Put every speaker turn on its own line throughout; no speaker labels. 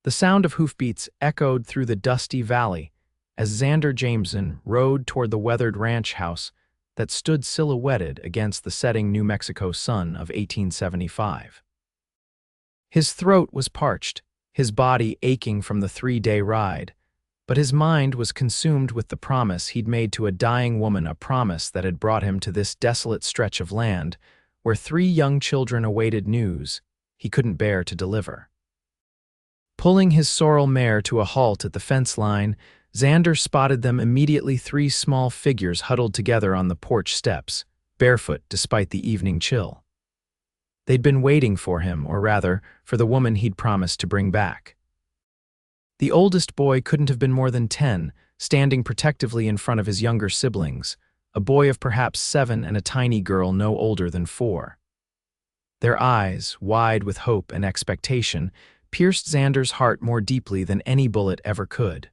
The sound of hoofbeats echoed through the dusty valley as Xander Jameson rode toward the weathered ranch house that stood silhouetted against the setting New Mexico sun of 1875. His throat was parched, his body aching from the 3-day ride, but his mind was consumed with the promise he'd made to a dying woman, a promise that had brought him to this desolate stretch of land where 3 young children awaited news he couldn't bear to deliver. Pulling his sorrel mare to a halt at the fence line, Xander spotted them immediately, 3 small figures huddled together on the porch steps, barefoot despite the evening chill. They'd been waiting for him, or rather, for the woman he'd promised to bring back. The oldest boy couldn't have been more than 10, standing protectively in front of his younger siblings, a boy of perhaps 7 and a tiny girl no older than 4. Their eyes, wide with hope and expectation, pierced Xander's heart more deeply than any bullet ever could.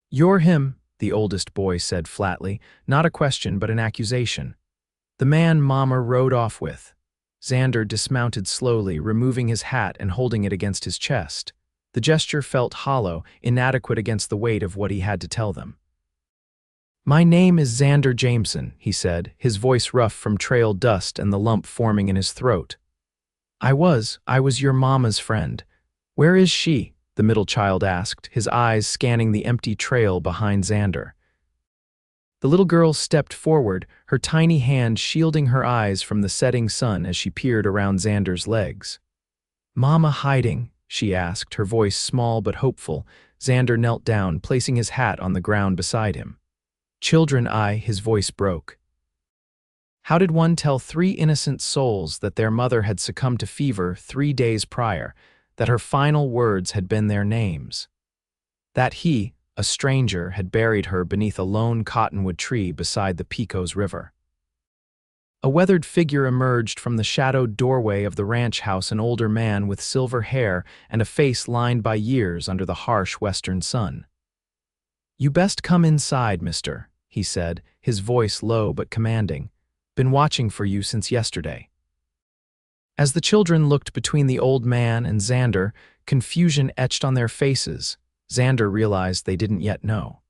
"You're him," the oldest boy said flatly, not a question but an accusation. "The man Mama rode off with." Xander dismounted slowly, removing his hat and holding it against his chest. The gesture felt hollow, inadequate against the weight of what he had to tell them. "My name is Xander Jameson," he said, his voice rough from trail dust and the lump forming in his throat. I was your mama's friend. Where is she?" the middle child asked, his eyes scanning the empty trail behind Xander. The little girl stepped forward, her tiny hand shielding her eyes from the setting sun as she peered around Xander's legs. "Mama hiding?" she asked, her voice small but hopeful. Xander knelt down, placing his hat on the ground beside him. "Children, his voice broke. How did one tell 3 innocent souls that their mother had succumbed to fever 3 days prior, that her final words had been their names? That he, a stranger, had buried her beneath a lone cottonwood tree beside the Pecos River? A weathered figure emerged from the shadowed doorway of the ranch house, an older man with silver hair and a face lined by years under the harsh western sun. "You best come inside, mister," he said, his voice low but commanding. "Been watching for you since yesterday." As the children looked between the old man and Xander, confusion etched on their faces. Xander realized they didn't yet know.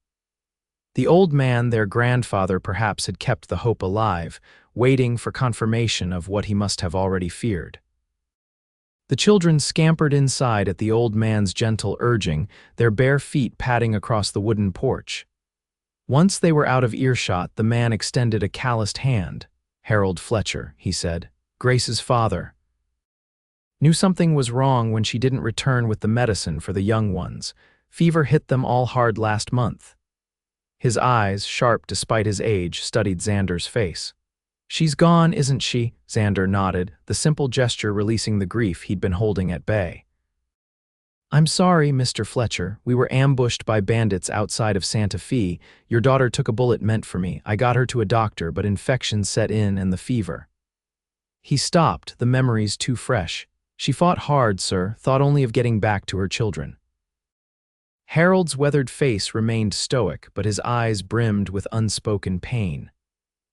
The old man, their grandfather, perhaps had kept the hope alive, waiting for confirmation of what he must have already feared. The children scampered inside at the old man's gentle urging, their bare feet padding across the wooden porch. Once they were out of earshot, the man extended a calloused hand. "Harold Fletcher," he said, "Grace's father. Knew something was wrong when she didn't return with the medicine for the young ones. Fever hit them all hard last month." His eyes, sharp despite his age, studied Xander's face. "She's gone, isn't she?" Xander nodded, the simple gesture releasing the grief he'd been holding at bay. "I'm sorry, Mr. Fletcher. We were ambushed by bandits outside of Santa Fe. Your daughter took a bullet meant for me. I got her to a doctor, but infection set in and the fever." He stopped, the memories too fresh. "She fought hard, sir, thought only of getting back to her children." Harold's weathered face remained stoic, but his eyes brimmed with unspoken pain.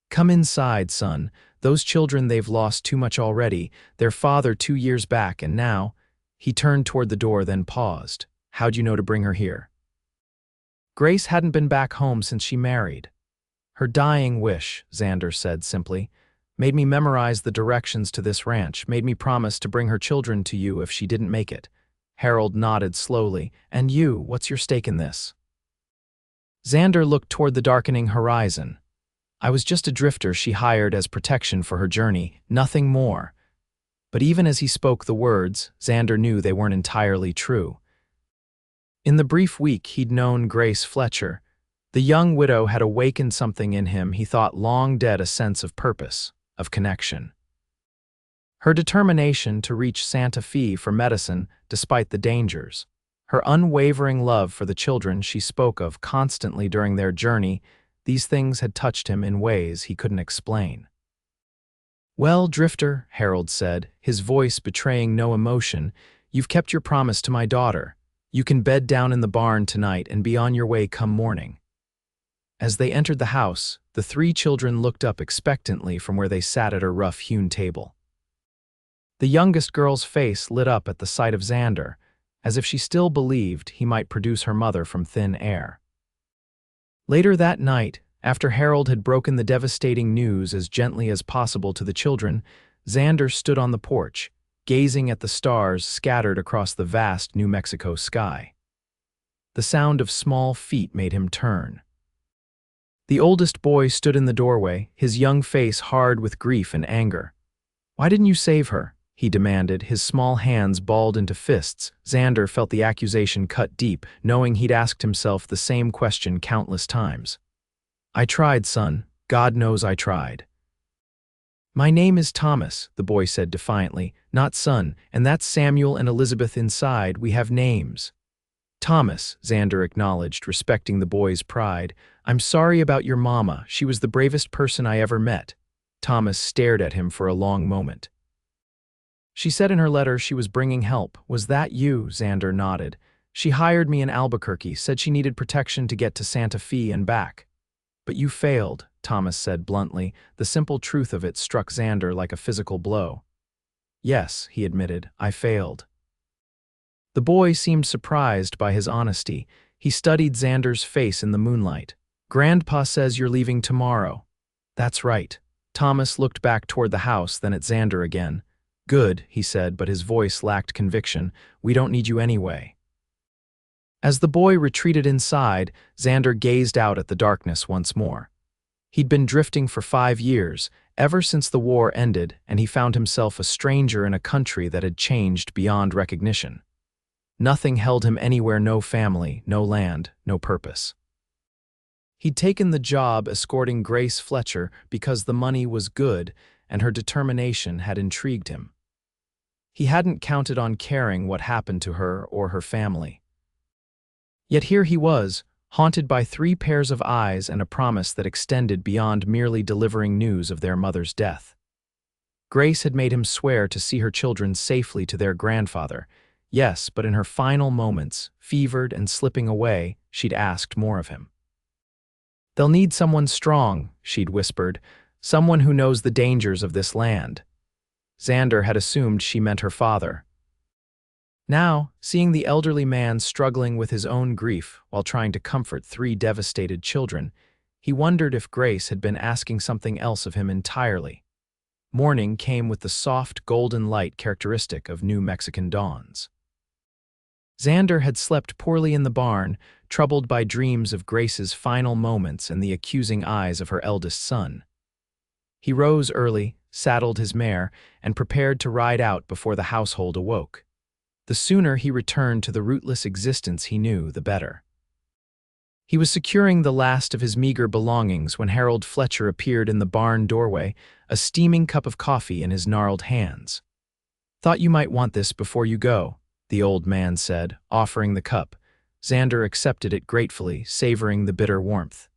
"Come inside, son. Those children, they've lost too much already. Their father 2 years back, and now—" He turned toward the door, then paused. "How'd you know to bring her here?" "Grace hadn't been back home since she married. Her dying wish," Xander said simply, "made me memorize the directions to this ranch, made me promise to bring her children to you if she didn't make it." Harold nodded slowly. "And you, what's your stake in this?" Xander looked toward the darkening horizon. "I was just a drifter she hired as protection for her journey, nothing more." But even as he spoke the words, Xander knew they weren't entirely true. In the brief week he'd known Grace Fletcher, the young widow had awakened something in him he thought long dead, a sense of purpose, of connection. Her determination to reach Santa Fe for medicine despite the dangers, her unwavering love for the children she spoke of constantly during their journey, these things had touched him in ways he couldn't explain. "Well, Drifter," Harold said, his voice betraying no emotion, "you've kept your promise to my daughter. You can bed down in the barn tonight and be on your way come morning." As they entered the house, the 3 children looked up expectantly from where they sat at a rough-hewn table. The youngest girl's face lit up at the sight of Xander, as if she still believed he might produce her mother from thin air. Later that night, after Harold had broken the devastating news as gently as possible to the children, Xander stood on the porch, gazing at the stars scattered across the vast New Mexico sky. The sound of small feet made him turn. The oldest boy stood in the doorway, his young face hard with grief and anger. "Why didn't you save her?" he demanded, his small hands balled into fists. Xander felt the accusation cut deep, knowing he'd asked himself the same question countless times. "I tried, son. God knows I tried." "My name is Thomas," the boy said defiantly, "not son, and that's Samuel and Elizabeth inside. We have names." "Thomas," Xander acknowledged, respecting the boy's pride. "I'm sorry about your mama. She was the bravest person I ever met." Thomas stared at him for a long moment. "She said in her letter she was bringing help. Was that you?" Xander nodded. "She hired me in Albuquerque, said she needed protection to get to Santa Fe and back." "But you failed," Thomas said bluntly. The simple truth of it struck Xander like a physical blow. "Yes," he admitted, "I failed." The boy seemed surprised by his honesty. He studied Xander's face in the moonlight. "Grandpa says you're leaving tomorrow." "That's right." Thomas looked back toward the house, then at Xander again. "Good," he said, but his voice lacked conviction. "We don't need you anyway." As the boy retreated inside, Xander gazed out at the darkness once more. He'd been drifting for 5 years, ever since the war ended, and he found himself a stranger in a country that had changed beyond recognition. Nothing held him anywhere, no family, no land, no purpose. He'd taken the job escorting Grace Fletcher because the money was good and her determination had intrigued him. He hadn't counted on caring what happened to her or her family. Yet here he was, haunted by 3 pairs of eyes and a promise that extended beyond merely delivering news of their mother's death. Grace had made him swear to see her children safely to their grandfather. Yes, but in her final moments, fevered and slipping away, she'd asked more of him. "They'll need someone strong," she'd whispered, "someone who knows the dangers of this land." Xander had assumed she meant her father. Now, seeing the elderly man struggling with his own grief while trying to comfort 3 devastated children, he wondered if Grace had been asking something else of him entirely. Morning came with the soft, golden light characteristic of New Mexican dawns. Xander had slept poorly in the barn, troubled by dreams of Grace's final moments and the accusing eyes of her eldest son. He rose early, saddled his mare, and prepared to ride out before the household awoke. The sooner he returned to the rootless existence he knew, the better. He was securing the last of his meager belongings when Harold Fletcher appeared in the barn doorway, a steaming cup of coffee in his gnarled hands. "Thought you might want this before you go," the old man said, offering the cup. Xander accepted it gratefully, savoring the bitter warmth.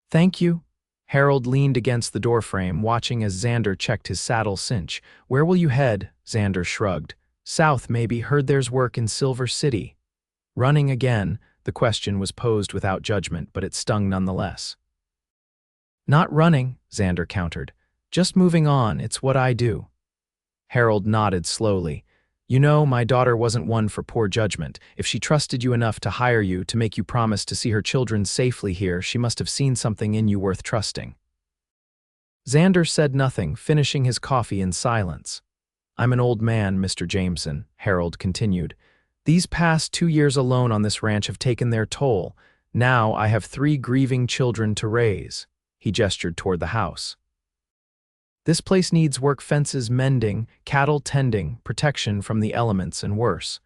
"Thank you." Harold leaned against the doorframe, watching as Xander checked his saddle cinch. "Where will you head?" Xander shrugged. "South, maybe. Heard there's work in Silver City." Running again, the question was posed without judgment, but it stung nonetheless. "Not running," Xander countered. "Just moving on. It's what I do." Harold nodded slowly. "You know, my daughter wasn't one for poor judgment. If she trusted you enough to hire you to make you promise to see her children safely here, she must have seen something in you worth trusting." Xander said nothing, finishing his coffee in silence. "I'm an old man, Mr. Jameson," Harold continued. "These past 2 years alone on this ranch have taken their toll. Now I have 3 grieving children to raise." He gestured toward the house. "This place needs work, fences mending, cattle tending, protection from the elements, and worse.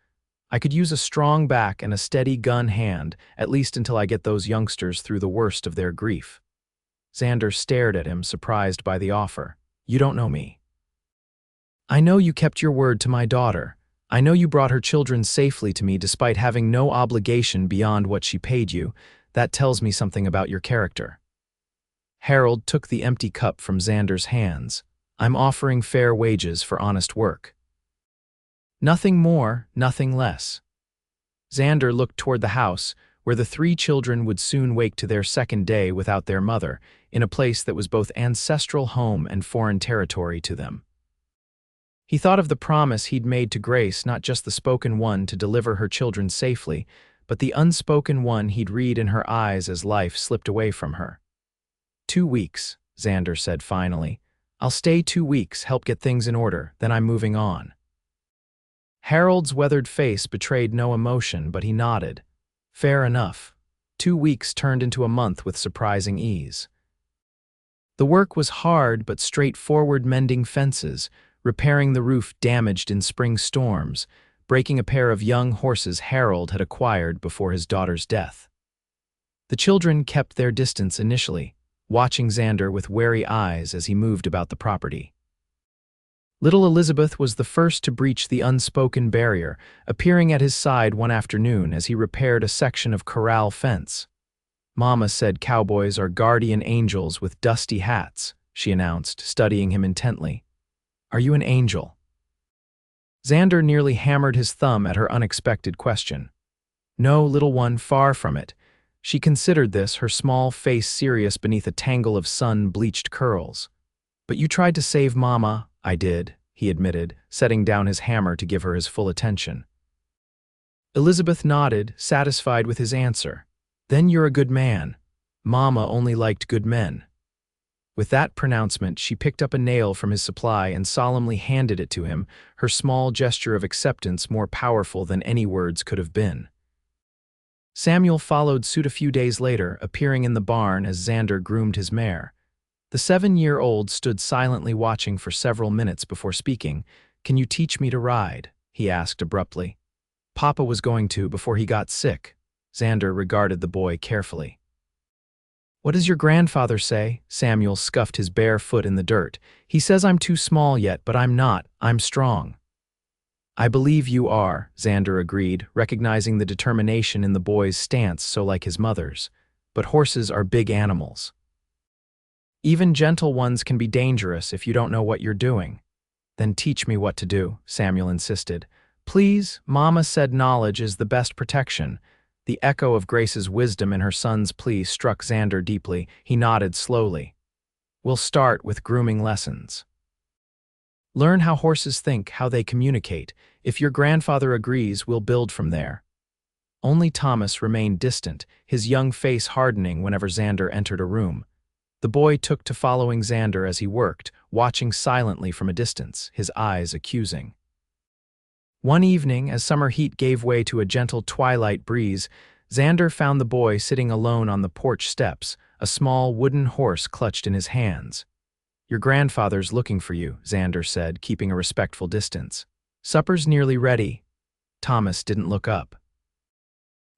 I could use a strong back and a steady gun hand, at least until I get those youngsters through the worst of their grief." Xander stared at him, surprised by the offer. "You don't know me." "I know you kept your word to my daughter. I know you brought her children safely to me despite having no obligation beyond what she paid you. That tells me something about your character." Harold took the empty cup from Xander's hands. "I'm offering fair wages for honest work." "Nothing more, nothing less." Xander looked toward the house, where the 3 children would soon wake to their second day without their mother, in a place that was both ancestral home and foreign territory to them. He thought of the promise he'd made to Grace, not just the spoken one to deliver her children safely, but the unspoken one he'd read in her eyes as life slipped away from her. 2 weeks, Xander said finally. I'll stay 2 weeks, help get things in order, then I'm moving on. Harold's weathered face betrayed no emotion, but he nodded. Fair enough. 2 weeks turned into a month with surprising ease. The work was hard but straightforward, mending fences, repairing the roof damaged in spring storms, breaking a pair of young horses Harold had acquired before his daughter's death. The children kept their distance initially, watching Xander with wary eyes as he moved about the property. Little Elizabeth was the first to breach the unspoken barrier, appearing at his side one afternoon as he repaired a section of corral fence. Mama said cowboys are guardian angels with dusty hats, she announced, studying him intently. Are you an angel? Xander nearly hammered his thumb at her unexpected question. No, little one, far from it. She considered this, her small face serious beneath a tangle of sun-bleached curls. But you tried to save Mama. I did, he admitted, setting down his hammer to give her his full attention. Elizabeth nodded, satisfied with his answer. Then you're a good man. Mama only liked good men. With that pronouncement, she picked up a nail from his supply and solemnly handed it to him, her small gesture of acceptance more powerful than any words could have been. Samuel followed suit a few days later, appearing in the barn as Xander groomed his mare. The 7-year-old stood silently watching for several minutes before speaking. Can you teach me to ride? He asked abruptly. Papa was going to before he got sick. Xander regarded the boy carefully. What does your grandfather say? Samuel scuffed his bare foot in the dirt. He says I'm too small yet, but I'm not. I'm strong. I believe you are, Xander agreed, recognizing the determination in the boy's stance so like his mother's. But horses are big animals. Even gentle ones can be dangerous if you don't know what you're doing. Then teach me what to do, Samuel insisted. Please, Mama said knowledge is the best protection. The echo of Grace's wisdom in her son's plea struck Xander deeply. He nodded slowly. We'll start with grooming lessons. Learn how horses think, how they communicate. If your grandfather agrees, we'll build from there. Only Thomas remained distant, his young face hardening whenever Xander entered a room. The boy took to following Xander as he worked, watching silently from a distance, his eyes accusing. One evening, as summer heat gave way to a gentle twilight breeze, Xander found the boy sitting alone on the porch steps, a small wooden horse clutched in his hands. Your grandfather's looking for you, Xander said, keeping a respectful distance. Supper's nearly ready. Thomas didn't look up.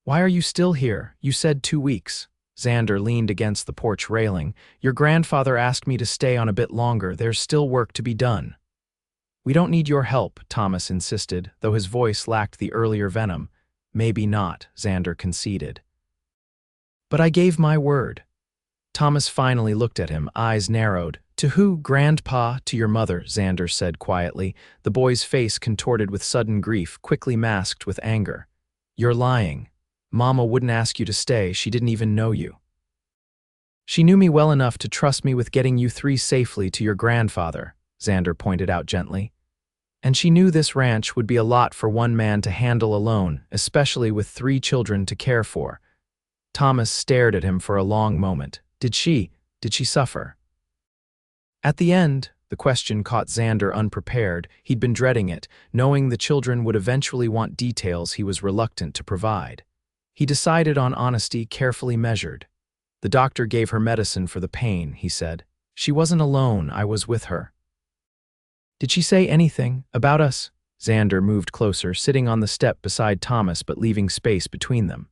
Why are you still here? You said 2 weeks. Xander leaned against the porch railing. Your grandfather asked me to stay on a bit longer. There's still work to be done. We don't need your help, Thomas insisted, though his voice lacked the earlier venom. Maybe not, Xander conceded. But I gave my word. Thomas finally looked at him, eyes narrowed. To who, Grandpa? To your mother, Xander said quietly, the boy's face contorted with sudden grief, quickly masked with anger. You're lying. Mama wouldn't ask you to stay, she didn't even know you. She knew me well enough to trust me with getting you 3 safely to your grandfather, Xander pointed out gently. And she knew this ranch would be a lot for one man to handle alone, especially with 3 children to care for. Thomas stared at him for a long moment. Did she suffer? At the end, the question caught Xander unprepared. He'd been dreading it, knowing the children would eventually want details he was reluctant to provide. He decided on honesty, carefully measured. The doctor gave her medicine for the pain, he said. She wasn't alone, I was with her. Did she say anything about us? Xander moved closer, sitting on the step beside Thomas but leaving space between them.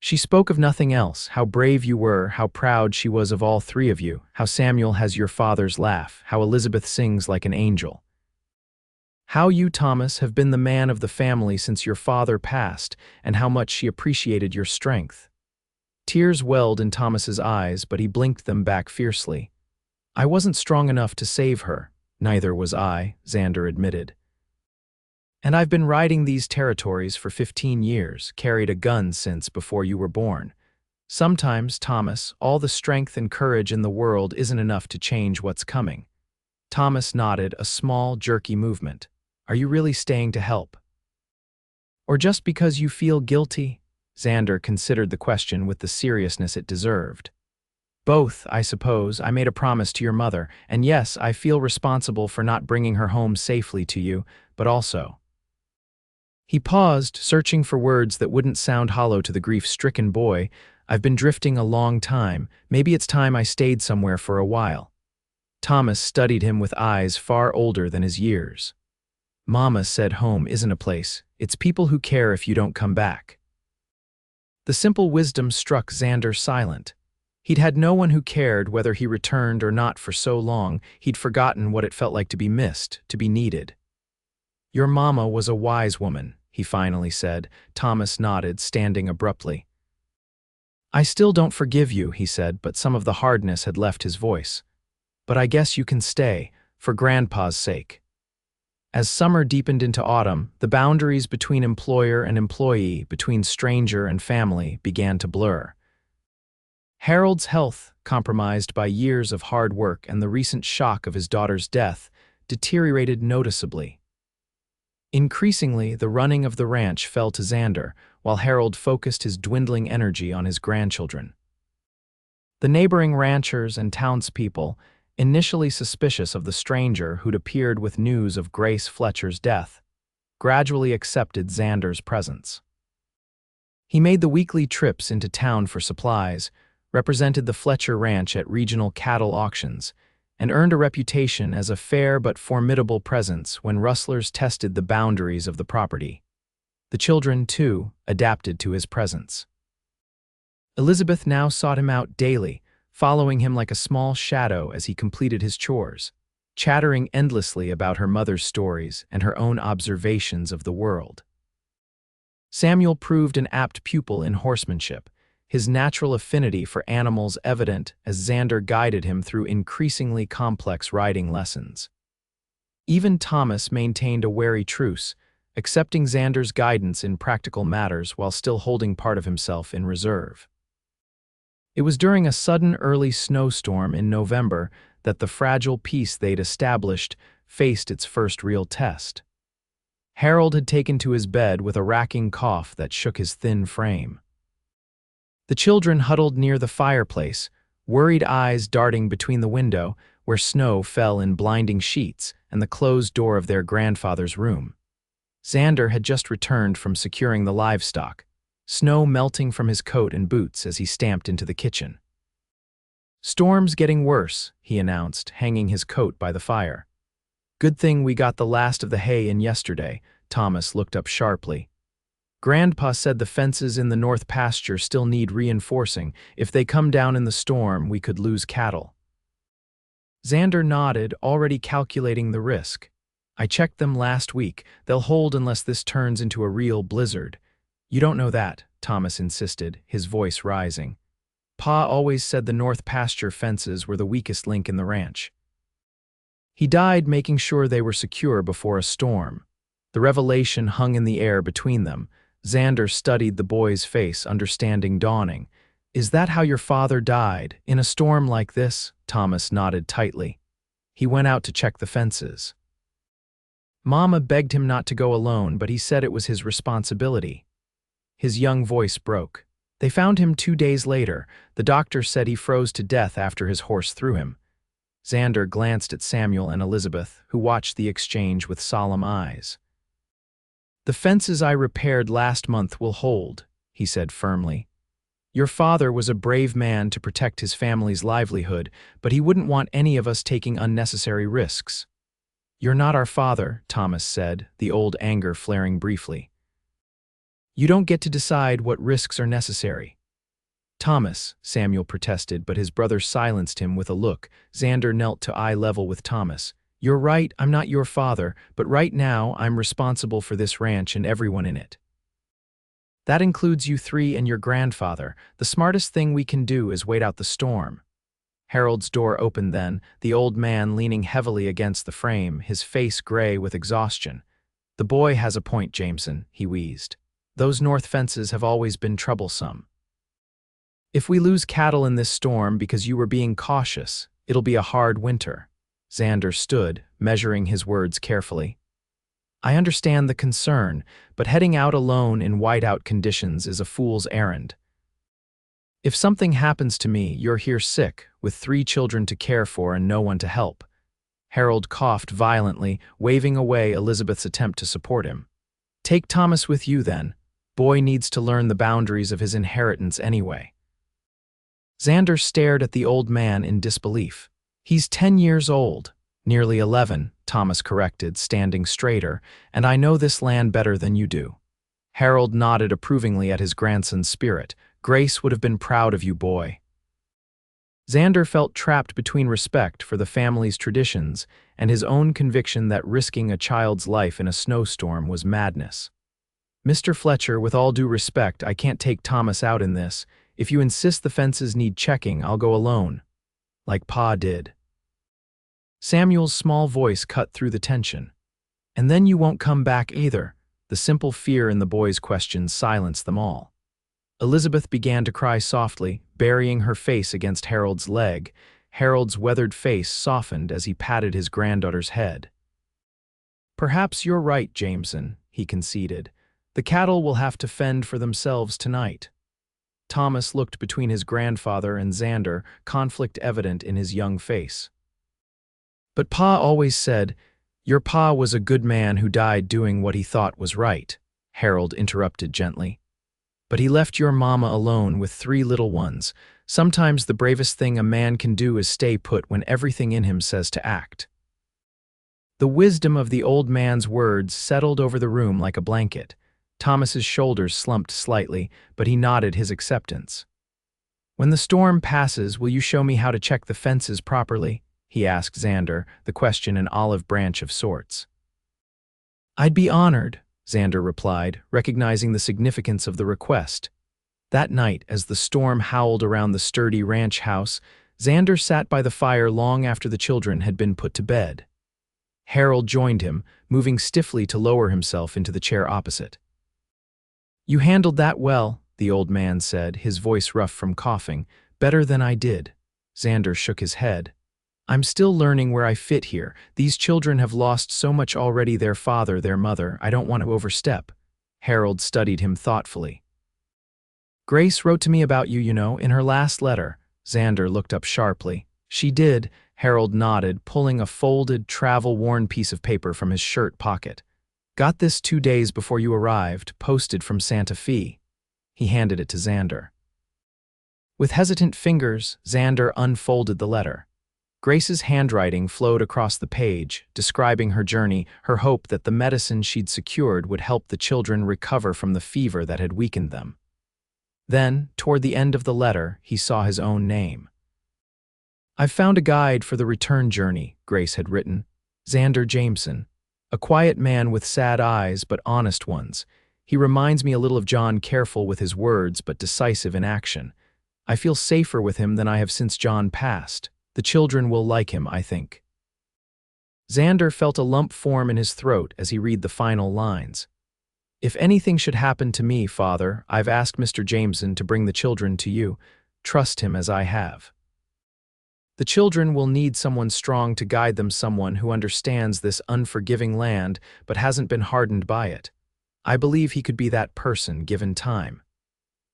She spoke of nothing else, how brave you were, how proud she was of all 3 of you, how Samuel has your father's laugh, how Elizabeth sings like an angel. How you, Thomas, have been the man of the family since your father passed, and how much she appreciated your strength. Tears welled in Thomas's eyes, but he blinked them back fiercely. I wasn't strong enough to save her. Neither was I, Xander admitted. And I've been riding these territories for 15 years, carried a gun since before you were born. Sometimes, Thomas, all the strength and courage in the world isn't enough to change what's coming. Thomas nodded, a small, jerky movement. Are you really staying to help? Or just because you feel guilty? Xander considered the question with the seriousness it deserved. Both, I suppose. I made a promise to your mother, and yes, I feel responsible for not bringing her home safely to you, but also. He paused, searching for words that wouldn't sound hollow to the grief-stricken boy. I've been drifting a long time. Maybe it's time I stayed somewhere for a while. Thomas studied him with eyes far older than his years. Mama said home isn't a place. It's people who care if you don't come back. The simple wisdom struck Xander silent. He'd had no one who cared whether he returned or not for so long, he'd forgotten what it felt like to be missed, to be needed. Your mama was a wise woman, he finally said. Thomas nodded, standing abruptly. I still don't forgive you, he said, but some of the hardness had left his voice. But I guess you can stay, for Grandpa's sake. As summer deepened into autumn, the boundaries between employer and employee, between stranger and family, began to blur. Harold's health, compromised by years of hard work and the recent shock of his daughter's death, deteriorated noticeably. Increasingly, the running of the ranch fell to Xander, while Harold focused his dwindling energy on his grandchildren. The neighboring ranchers and townspeople, initially suspicious of the stranger who'd appeared with news of Grace Fletcher's death, gradually accepted Xander's presence. He made the weekly trips into town for supplies, represented the Fletcher Ranch at regional cattle auctions, and earned a reputation as a fair but formidable presence when rustlers tested the boundaries of the property. The children, too, adapted to his presence. Elizabeth now sought him out daily, following him like a small shadow as he completed his chores, chattering endlessly about her mother's stories and her own observations of the world. Samuel proved an apt pupil in horsemanship, his natural affinity for animals evident as Xander guided him through increasingly complex riding lessons. Even Thomas maintained a wary truce, accepting Xander's guidance in practical matters while still holding part of himself in reserve. It was during a sudden early snowstorm in November that the fragile peace they'd established faced its first real test. Harold had taken to his bed with a racking cough that shook his thin frame. The children huddled near the fireplace, worried eyes darting between the window, where snow fell in blinding sheets, and the closed door of their grandfather's room. Xander had just returned from securing the livestock, snow melting from his coat and boots as he stamped into the kitchen. Storm's getting worse, he announced, hanging his coat by the fire. Good thing we got the last of the hay in yesterday. Thomas looked up sharply. Grandpa said the fences in the north pasture still need reinforcing. If they come down in the storm, we could lose cattle. Xander nodded, already calculating the risk. I checked them last week. They'll hold unless this turns into a real blizzard. You don't know that, Thomas insisted, his voice rising. Pa always said the north pasture fences were the weakest link in the ranch. He died making sure they were secure before a storm. The revelation hung in the air between them. Xander studied the boy's face, understanding dawning. Is that how your father died, in a storm like this? Thomas nodded tightly. He went out to check the fences. Mama begged him not to go alone, but he said it was his responsibility. His young voice broke. They found him 2 days later. The doctor said he froze to death after his horse threw him. Xander glanced at Samuel and Elizabeth, who watched the exchange with solemn eyes. The fences I repaired last month will hold, he said firmly. Your father was a brave man to protect his family's livelihood, but he wouldn't want any of us taking unnecessary risks. You're not our father, Thomas said, the old anger flaring briefly. You don't get to decide what risks are necessary. Thomas, Samuel protested, but his brother silenced him with a look. Xander knelt to eye level with Thomas. You're right, I'm not your father, but right now I'm responsible for this ranch and everyone in it. That includes you three and your grandfather. The smartest thing we can do is wait out the storm. Harold's door opened then, the old man leaning heavily against the frame, his face gray with exhaustion. The boy has a point, Jameson, he wheezed. Those north fences have always been troublesome. If we lose cattle in this storm because you were being cautious, it'll be a hard winter. Xander stood, measuring his words carefully. I understand the concern, but heading out alone in whiteout conditions is a fool's errand. If something happens to me, you're here sick, with 3 children to care for and no one to help. Harold coughed violently, waving away Elizabeth's attempt to support him. Take Thomas with you then. Boy needs to learn the boundaries of his inheritance anyway. Xander stared at the old man in disbelief. He's 10 years old. Nearly 11, Thomas corrected, standing straighter, and I know this land better than you do. Harold nodded approvingly at his grandson's spirit. Grace would have been proud of you, boy. Xander felt trapped between respect for the family's traditions and his own conviction that risking a child's life in a snowstorm was madness. Mr. Fletcher, with all due respect, I can't take Thomas out in this. If you insist the fences need checking, I'll go alone. Like Pa did. Samuel's small voice cut through the tension. And then you won't come back either. The simple fear in the boy's questions silenced them all. Elizabeth began to cry softly, burying her face against Harold's leg. Harold's weathered face softened as he patted his granddaughter's head. Perhaps you're right, Jameson, he conceded. The cattle will have to fend for themselves tonight. Thomas looked between his grandfather and Xander, conflict evident in his young face. But Pa always said, your Pa was a good man who died doing what he thought was right, Harold interrupted gently. But he left your mama alone with 3 little ones. Sometimes the bravest thing a man can do is stay put when everything in him says to act. The wisdom of the old man's words settled over the room like a blanket. Thomas's shoulders slumped slightly, but he nodded his acceptance. When the storm passes, will you show me how to check the fences properly? He asked Xander, the question an olive branch of sorts. I'd be honored, Xander replied, recognizing the significance of the request. That night, as the storm howled around the sturdy ranch house, Xander sat by the fire long after the children had been put to bed. Harold joined him, moving stiffly to lower himself into the chair opposite. You handled that well, the old man said, his voice rough from coughing. Better than I did. Xander shook his head. I'm still learning where I fit here. These children have lost so much already, their father, their mother. I don't want to overstep. Harold studied him thoughtfully. Grace wrote to me about you, in her last letter. Xander looked up sharply. She did, Harold nodded, pulling a folded, travel-worn piece of paper from his shirt pocket. Got this 2 days before you arrived, posted from Santa Fe. He handed it to Xander. With hesitant fingers, Xander unfolded the letter. Grace's handwriting flowed across the page, describing her journey, her hope that the medicine she'd secured would help the children recover from the fever that had weakened them. Then, toward the end of the letter, he saw his own name. I've found a guide for the return journey, Grace had written. Xander Jameson. A quiet man with sad eyes but honest ones. He reminds me a little of John, careful with his words but decisive in action. I feel safer with him than I have since John passed. The children will like him, I think. Xander felt a lump form in his throat as he read the final lines. If anything should happen to me, Father, I've asked Mr. Jameson to bring the children to you. Trust him as I have. The children will need someone strong to guide them, someone who understands this unforgiving land but hasn't been hardened by it. I believe he could be that person, given time.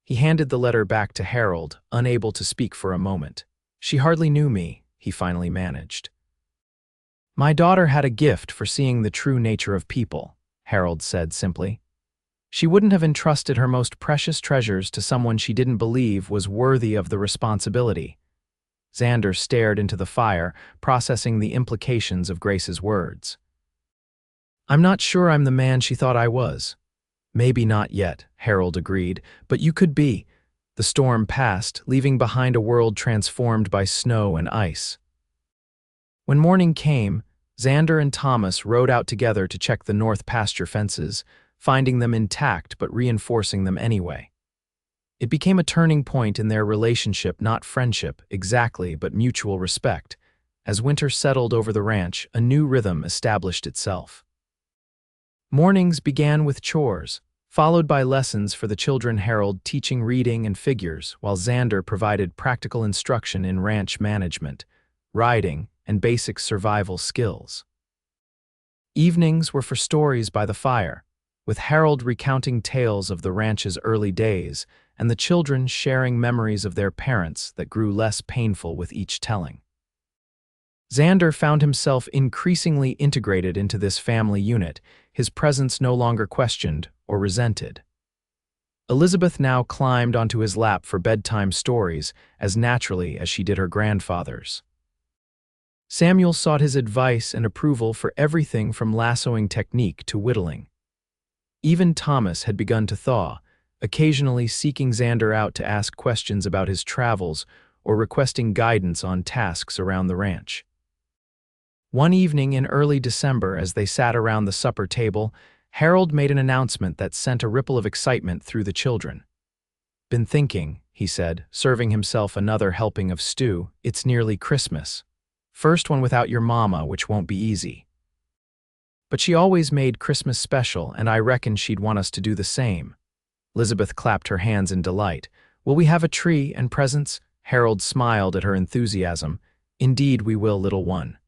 He handed the letter back to Harold, unable to speak for a moment. She hardly knew me, he finally managed. My daughter had a gift for seeing the true nature of people, Harold said simply. She wouldn't have entrusted her most precious treasures to someone she didn't believe was worthy of the responsibility. Xander stared into the fire, processing the implications of Grace's words. I'm not sure I'm the man she thought I was. Maybe not yet, Harold agreed, but you could be. The storm passed, leaving behind a world transformed by snow and ice. When morning came, Xander and Thomas rode out together to check the north pasture fences, finding them intact but reinforcing them anyway. It became a turning point in their relationship, not friendship exactly, but mutual respect. As winter settled over the ranch, a new rhythm established itself. Mornings began with chores, followed by lessons for the children, Harold teaching reading and figures, while Xander provided practical instruction in ranch management, riding, and basic survival skills. Evenings were for stories by the fire, with Harold recounting tales of the ranch's early days and the children sharing memories of their parents that grew less painful with each telling. Xander found himself increasingly integrated into this family unit, his presence no longer questioned or resented. Elizabeth now climbed onto his lap for bedtime stories as naturally as she did her grandfather's. Samuel sought his advice and approval for everything from lassoing technique to whittling. Even Thomas had begun to thaw, occasionally seeking Xander out to ask questions about his travels or requesting guidance on tasks around the ranch. One evening in early December, as they sat around the supper table, Harold made an announcement that sent a ripple of excitement through the children. "Been thinking," he said, serving himself another helping of stew. "It's nearly Christmas. First one without your mama, which won't be easy. But she always made Christmas special, and I reckon she'd want us to do the same." Elizabeth clapped her hands in delight. "Will we have a tree and presents?" Harold smiled at her enthusiasm. "Indeed we will, little one.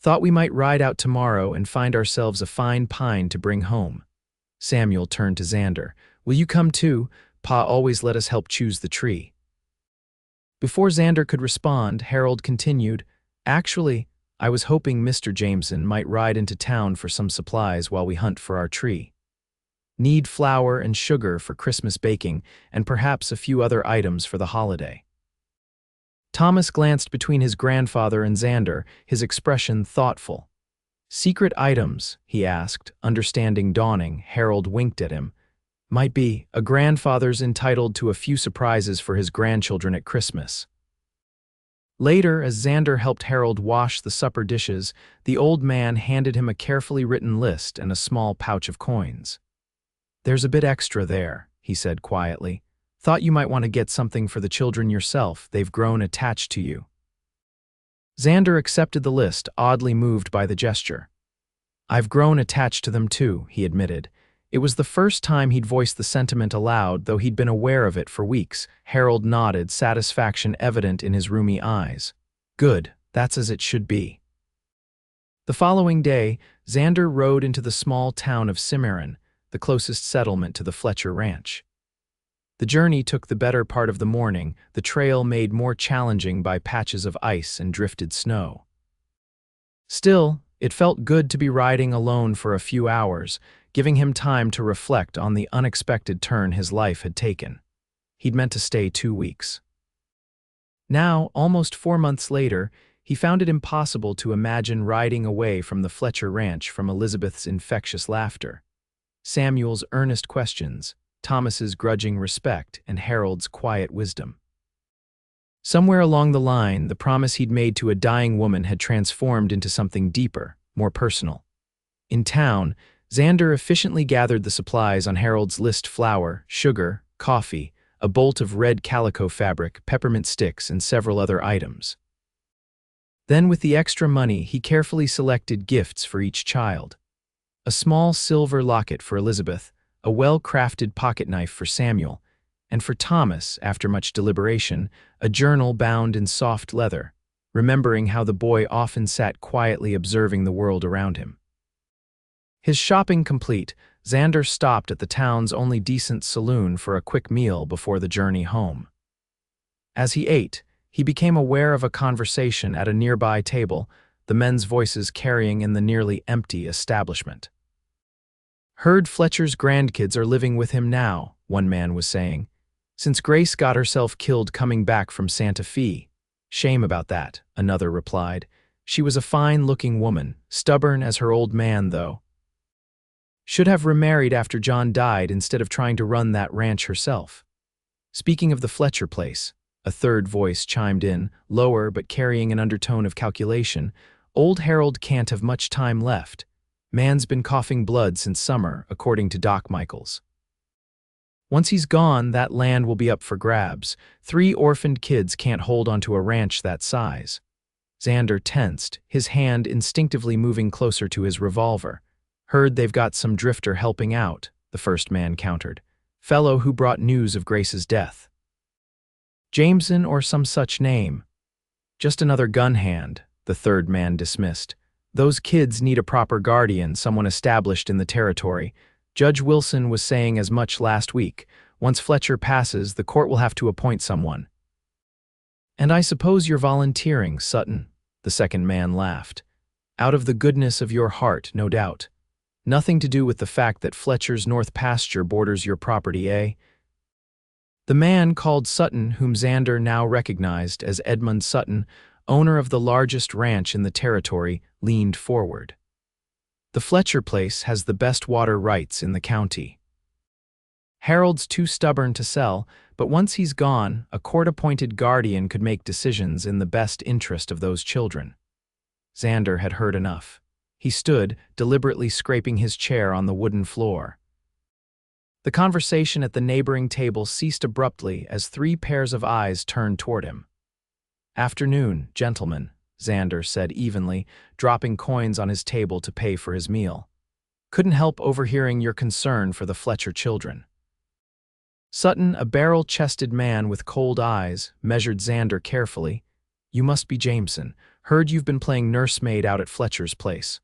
Thought we might ride out tomorrow and find ourselves a fine pine to bring home." Samuel turned to Xander. "Will you come too? Pa always let us help choose the tree." Before Xander could respond, Harold continued, "Actually, I was hoping Mr. Jameson might ride into town for some supplies while we hunt for our tree. Need flour and sugar for Christmas baking, and perhaps a few other items for the holiday." Thomas glanced between his grandfather and Xander, his expression thoughtful. "Secret items?" he asked, understanding dawning. Harold winked at him. "Might be. A grandfather's entitled to a few surprises for his grandchildren at Christmas." Later, as Xander helped Harold wash the supper dishes, the old man handed him a carefully written list and a small pouch of coins. "There's a bit extra there," he said quietly. "Thought you might want to get something for the children yourself. They've grown attached to you." Xander accepted the list, oddly moved by the gesture. "I've grown attached to them too," he admitted. It was the first time he'd voiced the sentiment aloud, though he'd been aware of it for weeks. Harold nodded, satisfaction evident in his rheumy eyes. "Good, that's as it should be." The following day, Xander rode into the small town of Cimarron, the closest settlement to the Fletcher ranch. The journey took the better part of the morning, the trail made more challenging by patches of ice and drifted snow. Still, it felt good to be riding alone for a few hours, giving him time to reflect on the unexpected turn his life had taken. He'd meant to stay 2 weeks. Now, almost 4 months later, he found it impossible to imagine riding away from the Fletcher ranch from Elizabeth's infectious laughter, Samuel's earnest questions, Thomas's grudging respect, and Harold's quiet wisdom. Somewhere along the line, the promise he'd made to a dying woman had transformed into something deeper, more personal. In town, Xander efficiently gathered the supplies on Harold's list: flour, sugar, coffee, a bolt of red calico fabric, peppermint sticks, and several other items. Then, with the extra money, he carefully selected gifts for each child. A small silver locket for Elizabeth, a well-crafted pocket knife for Samuel, and for Thomas, after much deliberation, a journal bound in soft leather, remembering how the boy often sat quietly observing the world around him. His shopping complete, Xander stopped at the town's only decent saloon for a quick meal before the journey home. As he ate, he became aware of a conversation at a nearby table, the men's voices carrying in the nearly empty establishment. "Heard Fletcher's grandkids are living with him now," one man was saying. "Since Grace got herself killed coming back from Santa Fe." "Shame about that," another replied. "She was a fine-looking woman, stubborn as her old man, though. Should have remarried after John died instead of trying to run that ranch herself." "Speaking of the Fletcher place," a third voice chimed in, lower but carrying an undertone of calculation, "Old Harold can't have much time left. Man's been coughing blood since summer, according to Doc Michaels. Once he's gone, that land will be up for grabs. 3 orphaned kids can't hold onto a ranch that size." Xander tensed, his hand instinctively moving closer to his revolver. "Heard they've got some drifter helping out," the first man countered. "Fellow who brought news of Grace's death. Jameson or some such name." "Just another gun hand," the third man dismissed. "Those kids need a proper guardian, someone established in the territory. Judge Wilson was saying as much last week. Once Fletcher passes, the court will have to appoint someone." "And I suppose you're volunteering, Sutton," the second man laughed. "Out of the goodness of your heart, no doubt. Nothing to do with the fact that Fletcher's north pasture borders your property, eh?" The man called Sutton, whom Xander now recognized as Edmund Sutton, owner of the largest ranch in the territory, leaned forward. "The Fletcher place has the best water rights in the county. Harold's too stubborn to sell, but once he's gone, a court-appointed guardian could make decisions in the best interest of those children." Xander had heard enough. He stood, deliberately scraping his chair on the wooden floor. The conversation at the neighboring table ceased abruptly as 3 pairs of eyes turned toward him. "Afternoon, gentlemen," Xander said evenly, dropping coins on his table to pay for his meal. "Couldn't help overhearing your concern for the Fletcher children." Sutton, a barrel-chested man with cold eyes, measured Xander carefully. "You must be Jameson. Heard you've been playing nursemaid out at Fletcher's place."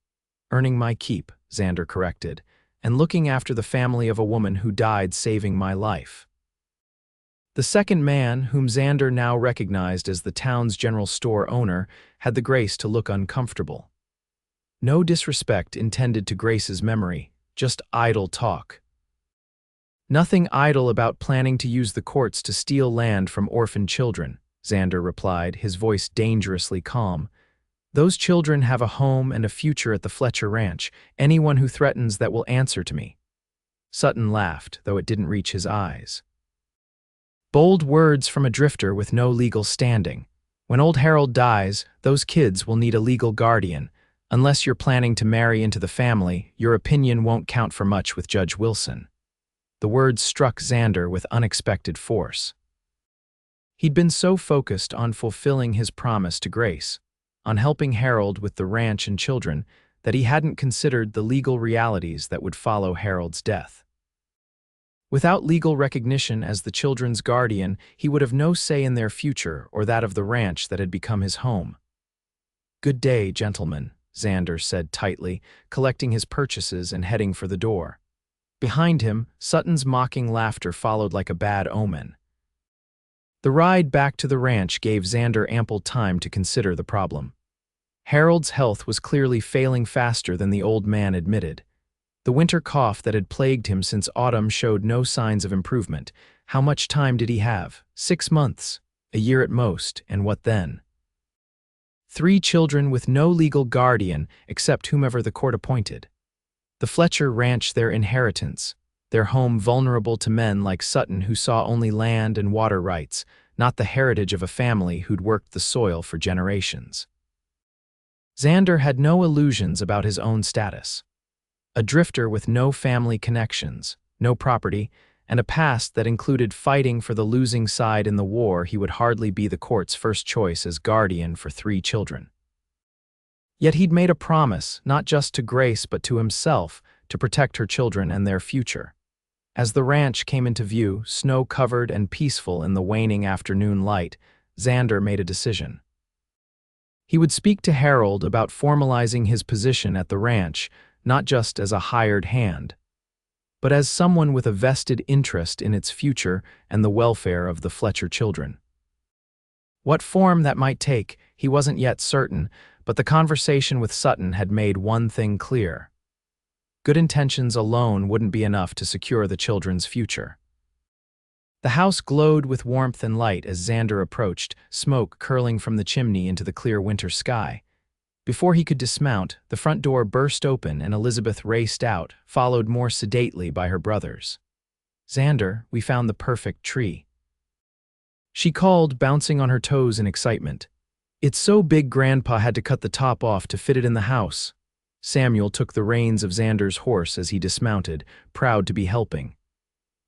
"Earning my keep," Xander corrected, "and looking after the family of a woman who died saving my life." The second man, whom Xander now recognized as the town's general store owner, had the grace to look uncomfortable. No disrespect intended to Grace's memory, just idle talk. "Nothing idle about planning to use the courts to steal land from orphan children," Xander replied, his voice dangerously calm. "Those children have a home and a future at the Fletcher Ranch. Anyone who threatens that will answer to me." Sutton laughed, though it didn't reach his eyes. "Bold words from a drifter with no legal standing. When old Harold dies, those kids will need a legal guardian. Unless you're planning to marry into the family, your opinion won't count for much with Judge Wilson." The words struck Xander with unexpected force. He'd been so focused on fulfilling his promise to Grace, on helping Harold with the ranch and children, that he hadn't considered the legal realities that would follow Harold's death. Without legal recognition as the children's guardian, he would have no say in their future or that of the ranch that had become his home. "Good day, gentlemen," Xander said tightly, collecting his purchases and heading for the door. Behind him, Sutton's mocking laughter followed like a bad omen. The ride back to the ranch gave Xander ample time to consider the problem. Harold's health was clearly failing faster than the old man admitted. The winter cough that had plagued him since autumn showed no signs of improvement. How much time did he have? 6 months, a year at most, and what then? 3 children with no legal guardian except whomever the court appointed. The Fletcher Ranch their inheritance, their home vulnerable to men like Sutton who saw only land and water rights, not the heritage of a family who'd worked the soil for generations. Xander had no illusions about his own status. A drifter with no family connections, no property, and a past that included fighting for the losing side in the war, he would hardly be the court's first choice as guardian for 3 children. Yet he'd made a promise, not just to Grace but to himself, to protect her children and their future. As the ranch came into view, snow-covered and peaceful in the waning afternoon light, Xander made a decision. He would speak to Harold about formalizing his position at the ranch, not just as a hired hand, but as someone with a vested interest in its future and the welfare of the Fletcher children. What form that might take, he wasn't yet certain, but the conversation with Sutton had made one thing clear. Good intentions alone wouldn't be enough to secure the children's future. The house glowed with warmth and light as Xander approached, smoke curling from the chimney into the clear winter sky. Before he could dismount, the front door burst open and Elizabeth raced out, followed more sedately by her brothers. "Xander, we found the perfect tree," she called, bouncing on her toes in excitement. "It's so big Grandpa had to cut the top off to fit it in the house." Samuel took the reins of Xander's horse as he dismounted, proud to be helping.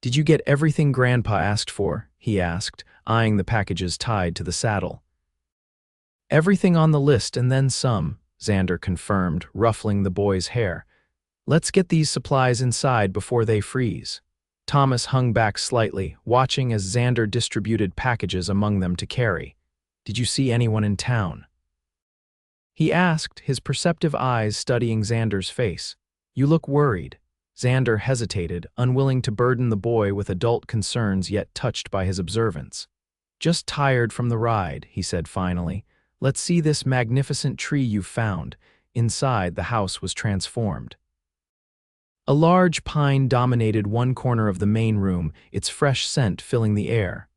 "Did you get everything Grandpa asked for?" he asked, eyeing the packages tied to the saddle. "Everything on the list and then some," Xander confirmed, ruffling the boy's hair. "Let's get these supplies inside before they freeze." Thomas hung back slightly, watching as Xander distributed packages among them to carry. "Did you see anyone in town?" He asked, his perceptive eyes studying Xander's face. "You look worried." Xander hesitated, unwilling to burden the boy with adult concerns yet touched by his observance. "Just tired from the ride," he said finally. "Let's see this magnificent tree you've found." Inside, the house was transformed. A large pine dominated one corner of the main room, its fresh scent filling the air.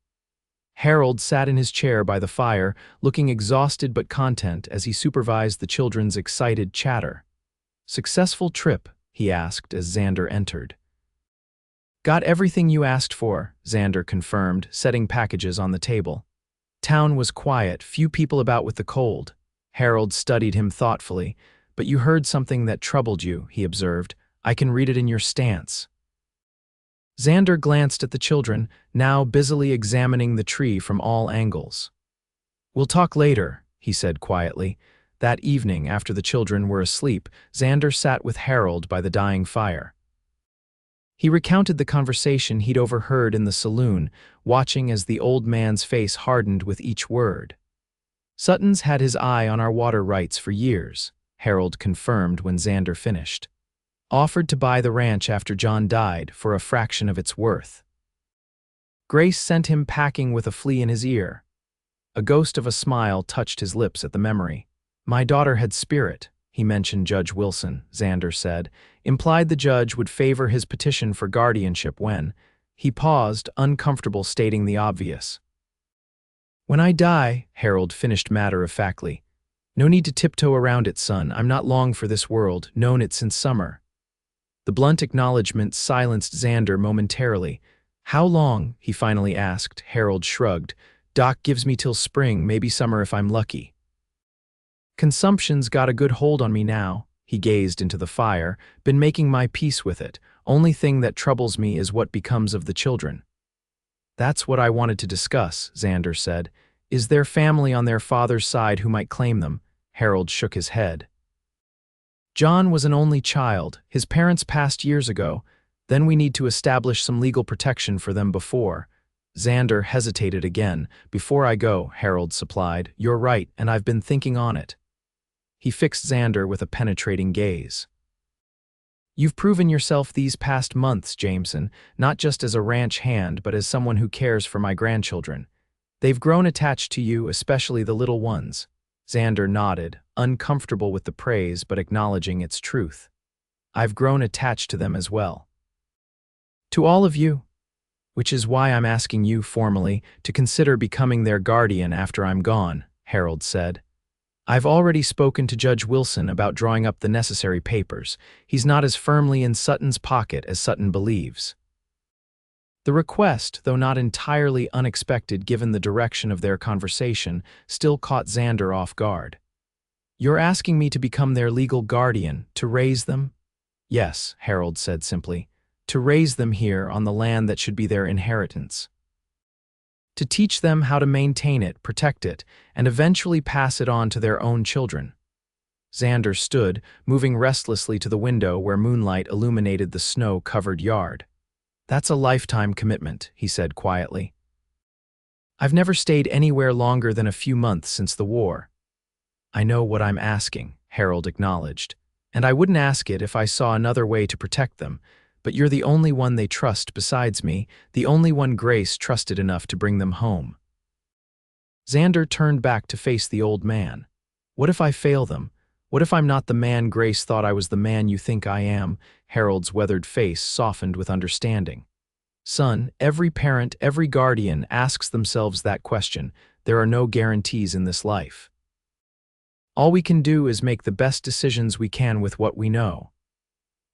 Harold sat in his chair by the fire, looking exhausted but content as he supervised the children's excited chatter. "Successful trip?" he asked as Xander entered. "Got everything you asked for," Xander confirmed, setting packages on the table. Town was quiet, few people about with the cold. Harold studied him thoughtfully. "But you heard something that troubled you," he observed. "I can read it in your stance." Xander glanced at the children, now busily examining the tree from all angles. "We'll talk later," he said quietly. That evening, after the children were asleep, Xander sat with Harold by the dying fire. He recounted the conversation he'd overheard in the saloon, watching as the old man's face hardened with each word. "Sutton's had his eye on our water rights for years," Harold confirmed when Xander finished. "Offered to buy the ranch after John died for a fraction of its worth. Grace sent him packing with a flea in his ear." A ghost of a smile touched his lips at the memory. "My daughter had spirit," he mentioned Judge Wilson, Xander said, implied the judge would favor his petition for guardianship when he paused, uncomfortable stating the obvious. "When I die," Harold finished matter-of-factly. "No need to tiptoe around it, son. I'm not long for this world, known it since summer." The blunt acknowledgement silenced Xander momentarily. "How long?" he finally asked. Harold shrugged. "Doc gives me till spring, maybe summer if I'm lucky." "Consumption's got a good hold on me now." He gazed into the fire. "Been making my peace with it. Only thing that troubles me is what becomes of the children." "That's what I wanted to discuss," Xander said. "Is there family on their father's side who might claim them?" Harold shook his head. "John was an only child. His parents passed years ago. Then we need to establish some legal protection for them before." Xander hesitated again. "Before I go," Harold supplied. "You're right, and I've been thinking on it." He fixed Xander with a penetrating gaze. "You've proven yourself these past months, Jameson, not just as a ranch hand, but as someone who cares for my grandchildren. They've grown attached to you, especially the little ones." Xander nodded, uncomfortable with the praise but acknowledging its truth. "I've grown attached to them as well." "To all of you. Which is why I'm asking you formally to consider becoming their guardian after I'm gone," Harold said. "I've already spoken to Judge Wilson about drawing up the necessary papers. He's not as firmly in Sutton's pocket as Sutton believes." The request, though not entirely unexpected given the direction of their conversation, still caught Xander off guard. "You're asking me to become their legal guardian, to raise them?" "Yes," Harold said simply. "To raise them here on the land that should be their inheritance. To teach them how to maintain it, protect it, and eventually pass it on to their own children." Xander stood, moving restlessly to the window where moonlight illuminated the snow-covered yard. "That's a lifetime commitment," he said quietly. "I've never stayed anywhere longer than a few months since the war." "I know what I'm asking," Harold acknowledged, "and I wouldn't ask it if I saw another way to protect them. But you're the only one they trust besides me, the only one Grace trusted enough to bring them home." Xander turned back to face the old man. "What if I fail them? What if I'm not the man Grace thought I was the man you think I am?" Harold's weathered face softened with understanding. "Son, every parent, every guardian asks themselves that question. There are no guarantees in this life. All we can do is make the best decisions we can with what we know."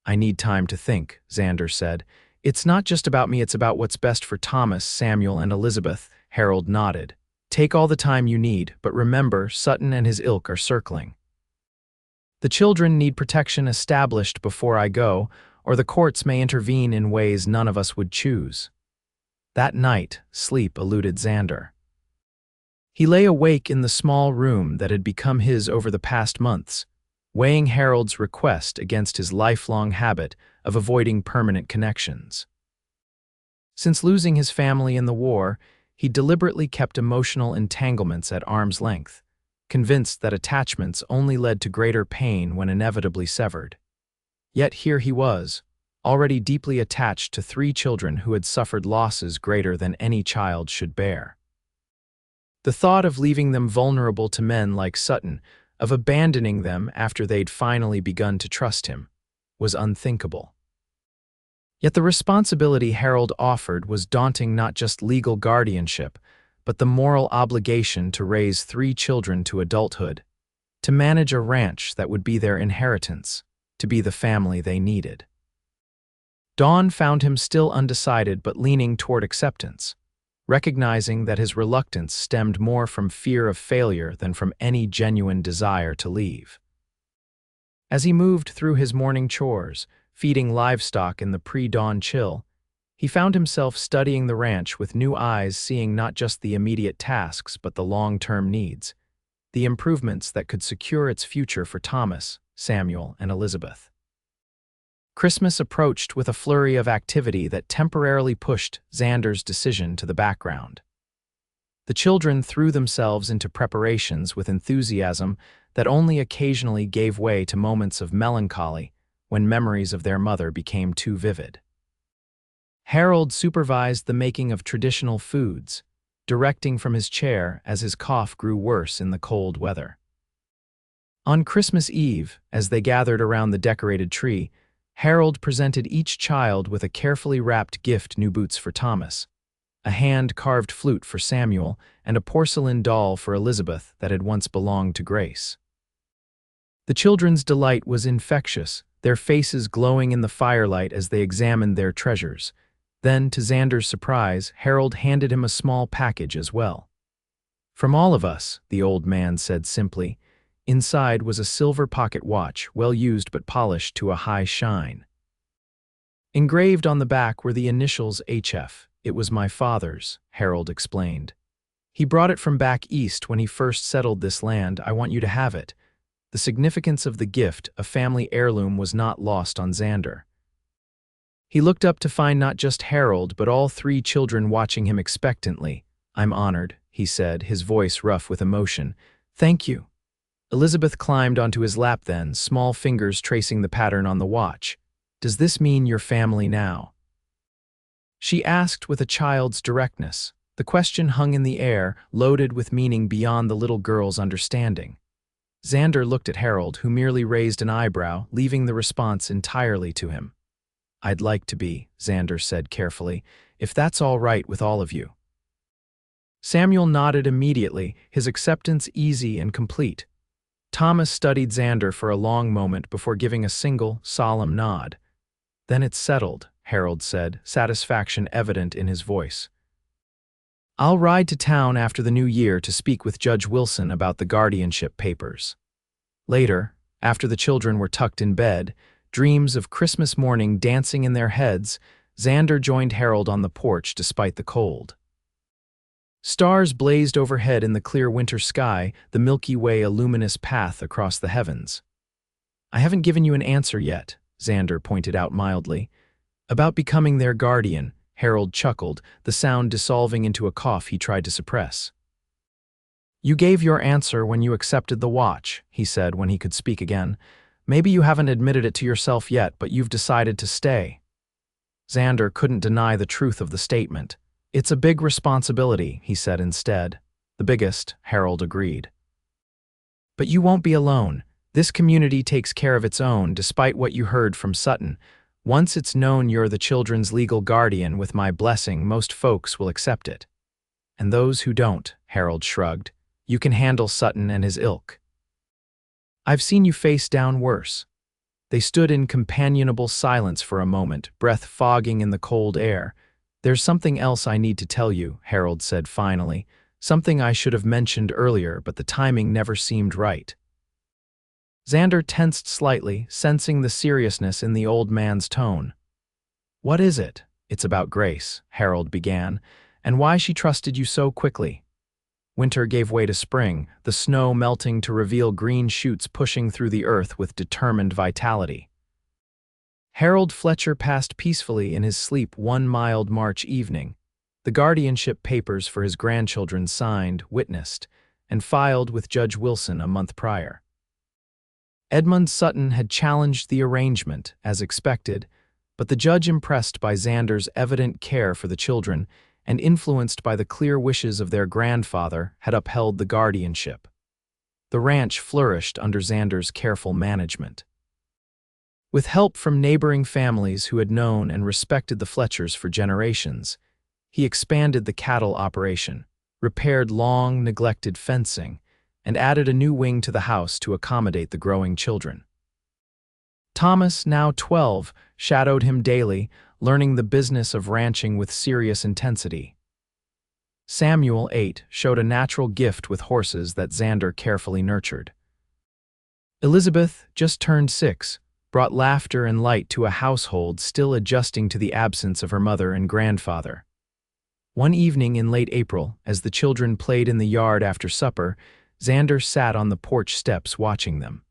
"I need time to think," Xander said. "It's not just about me, it's about what's best for Thomas, Samuel, and Elizabeth." Harold nodded. "Take all the time you need, but remember, Sutton and his ilk are circling. The children need protection established before I go, or the courts may intervene in ways none of us would choose." That night, sleep eluded Xander. He lay awake in the small room that had become his over the past months, weighing Harold's request against his lifelong habit of avoiding permanent connections. Since losing his family in the war, he deliberately kept emotional entanglements at arm's length. convinced that attachments only led to greater pain when inevitably severed. Yet here he was, already deeply attached to 3 children who had suffered losses greater than any child should bear. The thought of leaving them vulnerable to men like Sutton, of abandoning them after they'd finally begun to trust him, was unthinkable. Yet the responsibility Harold offered was daunting, not just legal guardianship, but the moral obligation to raise 3 children to adulthood, to manage a ranch that would be their inheritance, to be the family they needed. Dawn found him still undecided but leaning toward acceptance, recognizing that his reluctance stemmed more from fear of failure than from any genuine desire to leave. As he moved through his morning chores, feeding livestock in the pre-dawn chill, he found himself studying the ranch with new eyes, seeing not just the immediate tasks but the long-term needs, the improvements that could secure its future for Thomas, Samuel, and Elizabeth. Christmas approached with a flurry of activity that temporarily pushed Xander's decision to the background. The children threw themselves into preparations with enthusiasm that only occasionally gave way to moments of melancholy when memories of their mother became too vivid. Harold supervised the making of traditional foods, directing from his chair as his cough grew worse in the cold weather. On Christmas Eve, as they gathered around the decorated tree, Harold presented each child with a carefully wrapped gift: new boots for Thomas, a hand-carved flute for Samuel, and a porcelain doll for Elizabeth that had once belonged to Grace. The children's delight was infectious, their faces glowing in the firelight as they examined their treasures. Then, to Xander's surprise, Harold handed him a small package as well. "From all of us," the old man said simply. Inside was a silver pocket watch, well used but polished to a high shine. Engraved on the back were the initials HF. "It was my father's," Harold explained. "He brought it from back east when he first settled this land. I want you to have it." The significance of the gift, a family heirloom, was not lost on Xander. He looked up to find not just Harold but all 3 children watching him expectantly. "I'm honored," he said, his voice rough with emotion. "Thank you." Elizabeth climbed onto his lap then, small fingers tracing the pattern on the watch. "Does this mean you're family now?" She asked with a child's directness. The question hung in the air, loaded with meaning beyond the little girl's understanding. Xander looked at Harold, who merely raised an eyebrow, leaving the response entirely to him. "I'd like to be," Xander said carefully, "if that's all right with all of you." Samuel nodded immediately, his acceptance easy and complete. Thomas studied Xander for a long moment before giving a single, solemn nod. "Then it's settled," Harold said, satisfaction evident in his voice. "I'll ride to town after the new year to speak with Judge Wilson about the guardianship papers." Later, after the children were tucked in bed, dreams of Christmas morning dancing in their heads, Xander joined Harold on the porch despite the cold. Stars blazed overhead in the clear winter sky, the Milky Way a luminous path across the heavens. "I haven't given you an answer yet," Xander pointed out mildly. "About becoming their guardian," Harold chuckled, the sound dissolving into a cough he tried to suppress. "You gave your answer when you accepted the watch," he said when he could speak again. "Maybe you haven't admitted it to yourself yet, but you've decided to stay." Xander couldn't deny the truth of the statement. "It's a big responsibility," he said instead. "The biggest," Harold agreed. "But you won't be alone. This community takes care of its own, despite what you heard from Sutton. Once it's known you're the children's legal guardian, with my blessing, most folks will accept it. And those who don't," Harold shrugged, "you can handle Sutton and his ilk. I've seen you face down worse." They stood in companionable silence for a moment, breath fogging in the cold air. "There's something else I need to tell you," Harold said finally. "Something I should have mentioned earlier, but the timing never seemed right." Xander tensed slightly, sensing the seriousness in the old man's tone. "What is it?" "It's about Grace," Harold began, "and why she trusted you so quickly." Winter gave way to spring, the snow melting to reveal green shoots pushing through the earth with determined vitality. Harold Fletcher passed peacefully in his sleep one mild March evening, the guardianship papers for his grandchildren signed, witnessed, and filed with Judge Wilson a month prior. Edmund Sutton had challenged the arrangement, as expected, but the judge, impressed by Xander's evident care for the children and influenced by the clear wishes of their grandfather, had upheld the guardianship. The ranch flourished under Xander's careful management. With help from neighboring families who had known and respected the Fletchers for generations, he expanded the cattle operation, repaired long, neglected fencing, and added a new wing to the house to accommodate the growing children. Thomas, now 12, shadowed him daily, learning the business of ranching with serious intensity. Samuel, 8, showed a natural gift with horses that Xander carefully nurtured. Elizabeth, just turned 6, brought laughter and light to a household still adjusting to the absence of her mother and grandfather. One evening in late April, as the children played in the yard after supper, Xander sat on the porch steps watching them.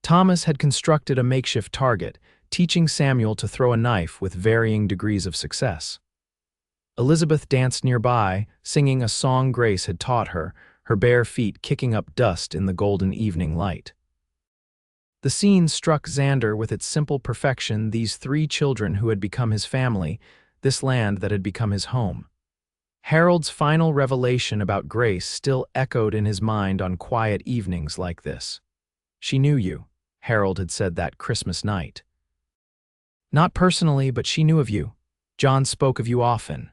Thomas had constructed a makeshift target, teaching Samuel to throw a knife with varying degrees of success. Elizabeth danced nearby, singing a song Grace had taught her, her bare feet kicking up dust in the golden evening light. The scene struck Xander with its simple perfection, these 3 children who had become his family, this land that had become his home. Harold's final revelation about Grace still echoed in his mind on quiet evenings like this. "She knew you," Harold had said that Christmas night. "Not personally, but she knew of you. John spoke of you often."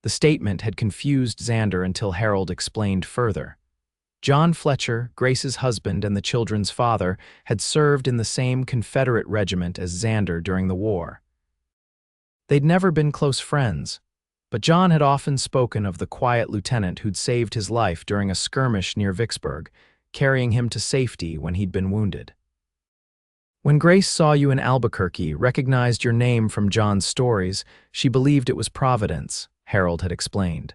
The statement had confused Xander until Harold explained further. John Fletcher, Grace's husband and the children's father, had served in the same Confederate regiment as Xander during the war. They'd never been close friends, but John had often spoken of the quiet lieutenant who'd saved his life during a skirmish near Vicksburg, carrying him to safety when he'd been wounded. When Grace saw you in Albuquerque, recognized your name from John's stories, she believed it was Providence, Harold had explained.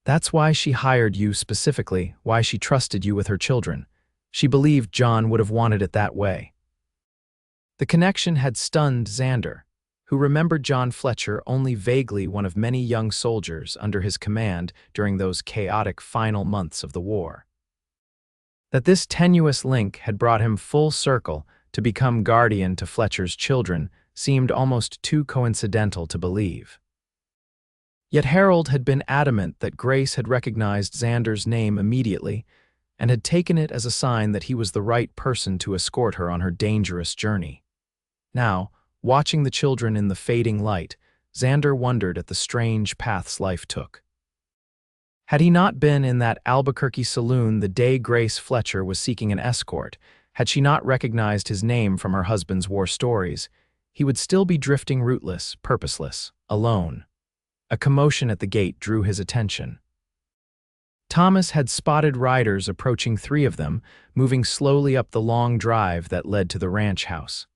That's why she hired you specifically, why she trusted you with her children. She believed John would have wanted it that way. The connection had stunned Xander, who remembered John Fletcher only vaguely, one of many young soldiers under his command during those chaotic final months of the war. That this tenuous link had brought him full circle to become guardian to Fletcher's children seemed almost too coincidental to believe. Yet Harold had been adamant that Grace had recognized Xander's name immediately and had taken it as a sign that he was the right person to escort her on her dangerous journey. Now, watching the children in the fading light, Xander wondered at the strange paths life took. Had he not been in that Albuquerque saloon the day Grace Fletcher was seeking an escort, had she not recognized his name from her husband's war stories, he would still be drifting rootless, purposeless, alone. A commotion at the gate drew his attention. Thomas had spotted riders approaching 3 of them, moving slowly up the long drive that led to the ranch house.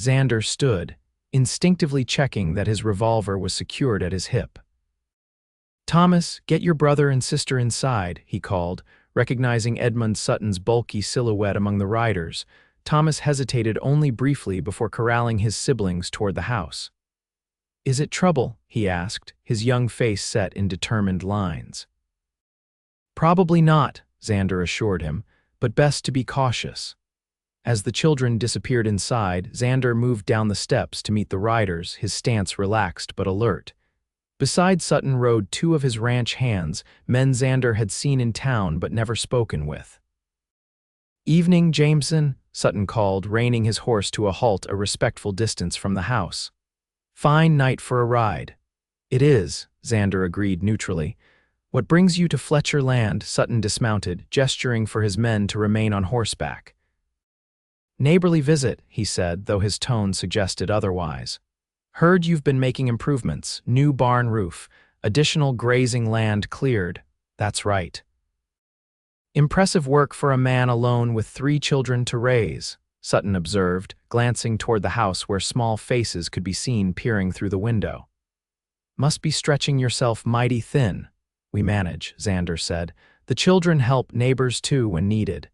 Xander stood, instinctively checking that his revolver was secured at his hip. "Thomas, get your brother and sister inside," he called, recognizing Edmund Sutton's bulky silhouette among the riders. Thomas hesitated only briefly before corralling his siblings toward the house. "Is it trouble?" he asked, his young face set in determined lines. "Probably not," Xander assured him, "but best to be cautious." As the children disappeared inside, Xander moved down the steps to meet the riders, his stance relaxed but alert. Beside Sutton rode 2 of his ranch hands, men Xander had seen in town but never spoken with. "Evening, Jameson," Sutton called, reining his horse to a halt a respectful distance from the house. "Fine night for a ride." "It is," Xander agreed neutrally. "What brings you to Fletcher land?" Sutton dismounted, gesturing for his men to remain on horseback. "Neighborly visit," he said, though his tone suggested otherwise. "Heard you've been making improvements, new barn roof, additional grazing land cleared." "That's right." "Impressive work for a man alone with 3 children to raise," Sutton observed, glancing toward the house where small faces could be seen peering through the window. "Must be stretching yourself mighty thin." "We manage," Xander said. "The children help neighbors too when needed."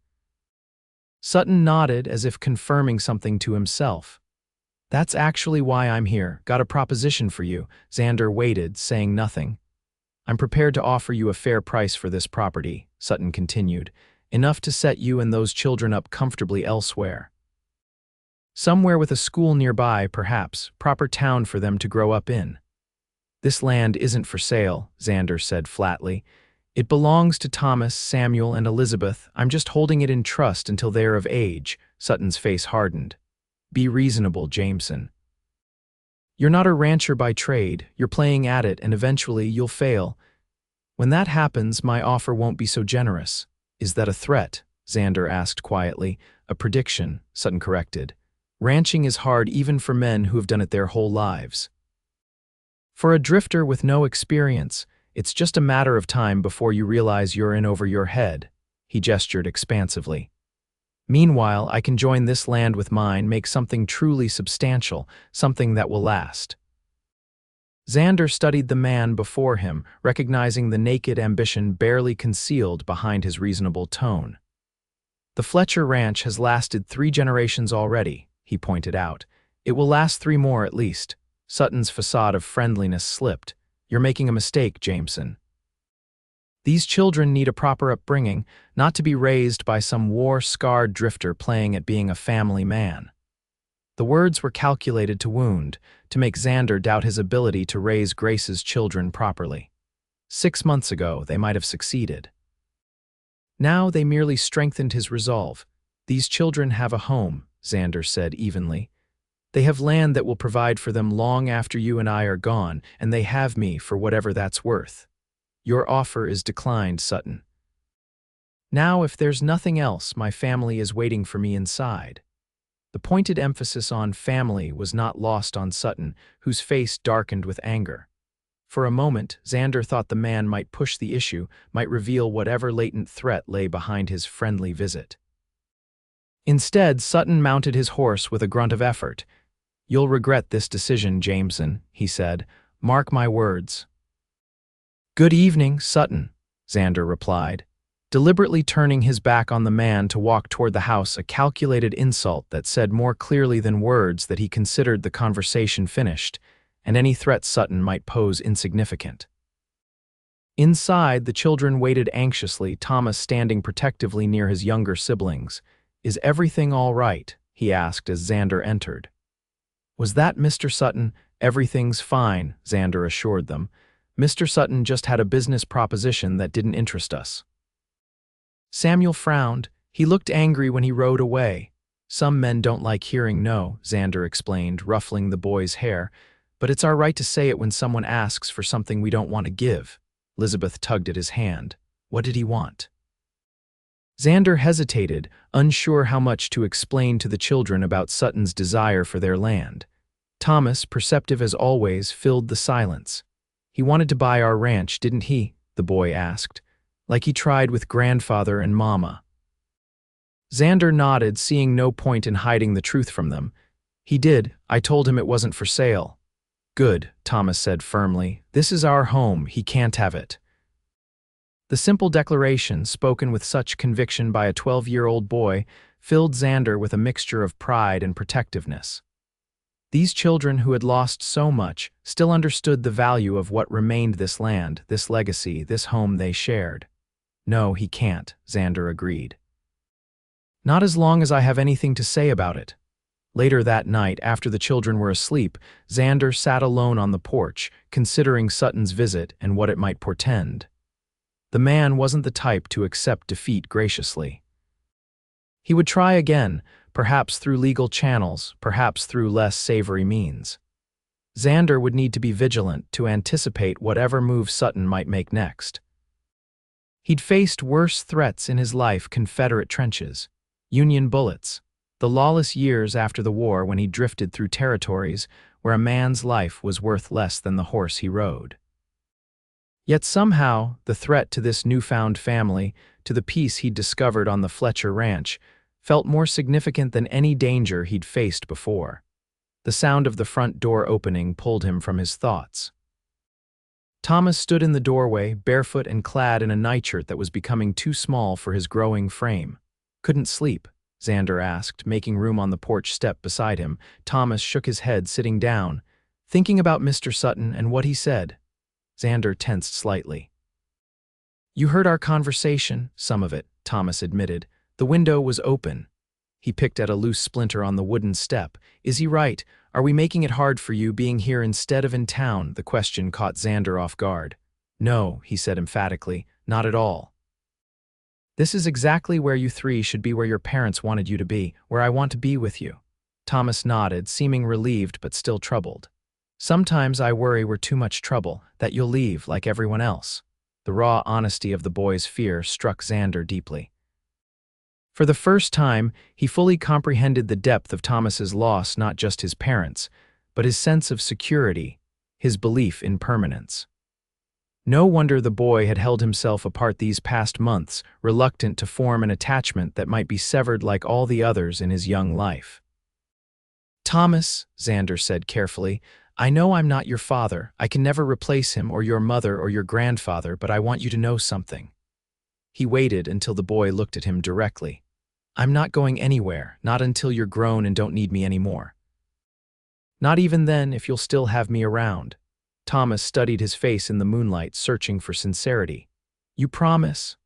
Sutton nodded as if confirming something to himself. "That's actually why I'm here. Got a proposition for you." Xander waited, saying nothing. I'm prepared to offer you a fair price for this property, Sutton continued, enough to set you and those children up comfortably elsewhere. Somewhere with a school nearby, perhaps, proper town for them to grow up in. This land isn't for sale, Xander said flatly. It belongs to Thomas, Samuel, and Elizabeth. I'm just holding it in trust until they are of age. Sutton's face hardened. Be reasonable, Jameson. You're not a rancher by trade. You're playing at it, and eventually you'll fail. When that happens, my offer won't be so generous. Is that a threat? Xander asked quietly. A prediction, Sutton corrected. Ranching is hard even for men who have done it their whole lives. For a drifter with no experience, it's just a matter of time before you realize you're in over your head. He gestured expansively. Meanwhile, I can join this land with mine, make something truly substantial, something that will last. Xander studied the man before him, recognizing the naked ambition barely concealed behind his reasonable tone. The Fletcher Ranch has lasted 3 generations already, he pointed out. It will last 3 more at least. Sutton's facade of friendliness slipped. You're making a mistake, Jameson. These children need a proper upbringing, not to be raised by some war-scarred drifter playing at being a family man. The words were calculated to wound, to make Xander doubt his ability to raise Grace's children properly. 6 months ago, they might have succeeded. Now they merely strengthened his resolve. These children have a home, Xander said evenly. They have land that will provide for them long after you and I are gone, and they have me for whatever that's worth. Your offer is declined, Sutton. Now, if there's nothing else, my family is waiting for me inside. The pointed emphasis on family was not lost on Sutton, whose face darkened with anger. For a moment, Xander thought the man might push the issue, might reveal whatever latent threat lay behind his friendly visit. Instead, Sutton mounted his horse with a grunt of effort. You'll regret this decision, Jameson, he said. Mark my words. Good evening, Sutton, Xander replied, deliberately turning his back on the man to walk toward the house, a calculated insult that said more clearly than words that he considered the conversation finished, and any threat Sutton might pose insignificant. Inside, the children waited anxiously, Thomas standing protectively near his younger siblings. Is everything all right? He asked as Xander entered. Was that Mr. Sutton? Everything's fine, Xander assured them. Mr. Sutton just had a business proposition that didn't interest us. Samuel frowned. He looked angry when he rode away. Some men don't like hearing no, Xander explained, ruffling the boy's hair. But it's our right to say it when someone asks for something we don't want to give. Elizabeth tugged at his hand. What did he want? Xander hesitated, unsure how much to explain to the children about Sutton's desire for their land. Thomas, perceptive as always, filled the silence. He wanted to buy our ranch, didn't he? The boy asked, like he tried with grandfather and mama. Xander nodded, seeing no point in hiding the truth from them. He did. I told him it wasn't for sale. Good, Thomas said firmly. This is our home. He can't have it. The simple declaration, spoken with such conviction by a 12-year-old boy, filled Xander with a mixture of pride and protectiveness. These children who had lost so much still understood the value of what remained this land, this legacy, this home they shared. No, he can't, Xander agreed. Not as long as I have anything to say about it. Later that night, after the children were asleep, Xander sat alone on the porch, considering Sutton's visit and what it might portend. The man wasn't the type to accept defeat graciously. He would try again, perhaps through legal channels, perhaps through less savory means. Xander would need to be vigilant to anticipate whatever move Sutton might make next. He'd faced worse threats in his life: Confederate trenches, Union bullets, the lawless years after the war when he drifted through territories where a man's life was worth less than the horse he rode. Yet somehow, the threat to this newfound family, to the peace he'd discovered on the Fletcher Ranch, felt more significant than any danger he'd faced before. The sound of the front door opening pulled him from his thoughts. Thomas stood in the doorway, barefoot and clad in a nightshirt that was becoming too small for his growing frame. Couldn't sleep? Xander asked, making room on the porch step beside him. Thomas shook his head, sitting down, thinking about Mr. Sutton and what he said. Xander tensed slightly. You heard our conversation, some of it, Thomas admitted. The window was open. He picked at a loose splinter on the wooden step. Is he right? Are we making it hard for you being here instead of in town? The question caught Xander off guard. No, he said emphatically, not at all. This is exactly where you three should be, where your parents wanted you to be, where I want to be with you. Thomas nodded, seeming relieved but still troubled. Sometimes I worry we're too much trouble, that you'll leave like everyone else. The raw honesty of the boy's fear struck Xander deeply. For the first time, he fully comprehended the depth of Thomas's loss, not just his parents, but his sense of security, his belief in permanence. No wonder the boy had held himself apart these past months, reluctant to form an attachment that might be severed like all the others in his young life. Thomas, Xander said carefully, I know I'm not your father. I can never replace him or your mother or your grandfather, but I want you to know something. He waited until the boy looked at him directly. I'm not going anywhere, not until you're grown and don't need me anymore. Not even then, if you'll still have me around. Thomas studied his face in the moonlight, searching for sincerity. You promise?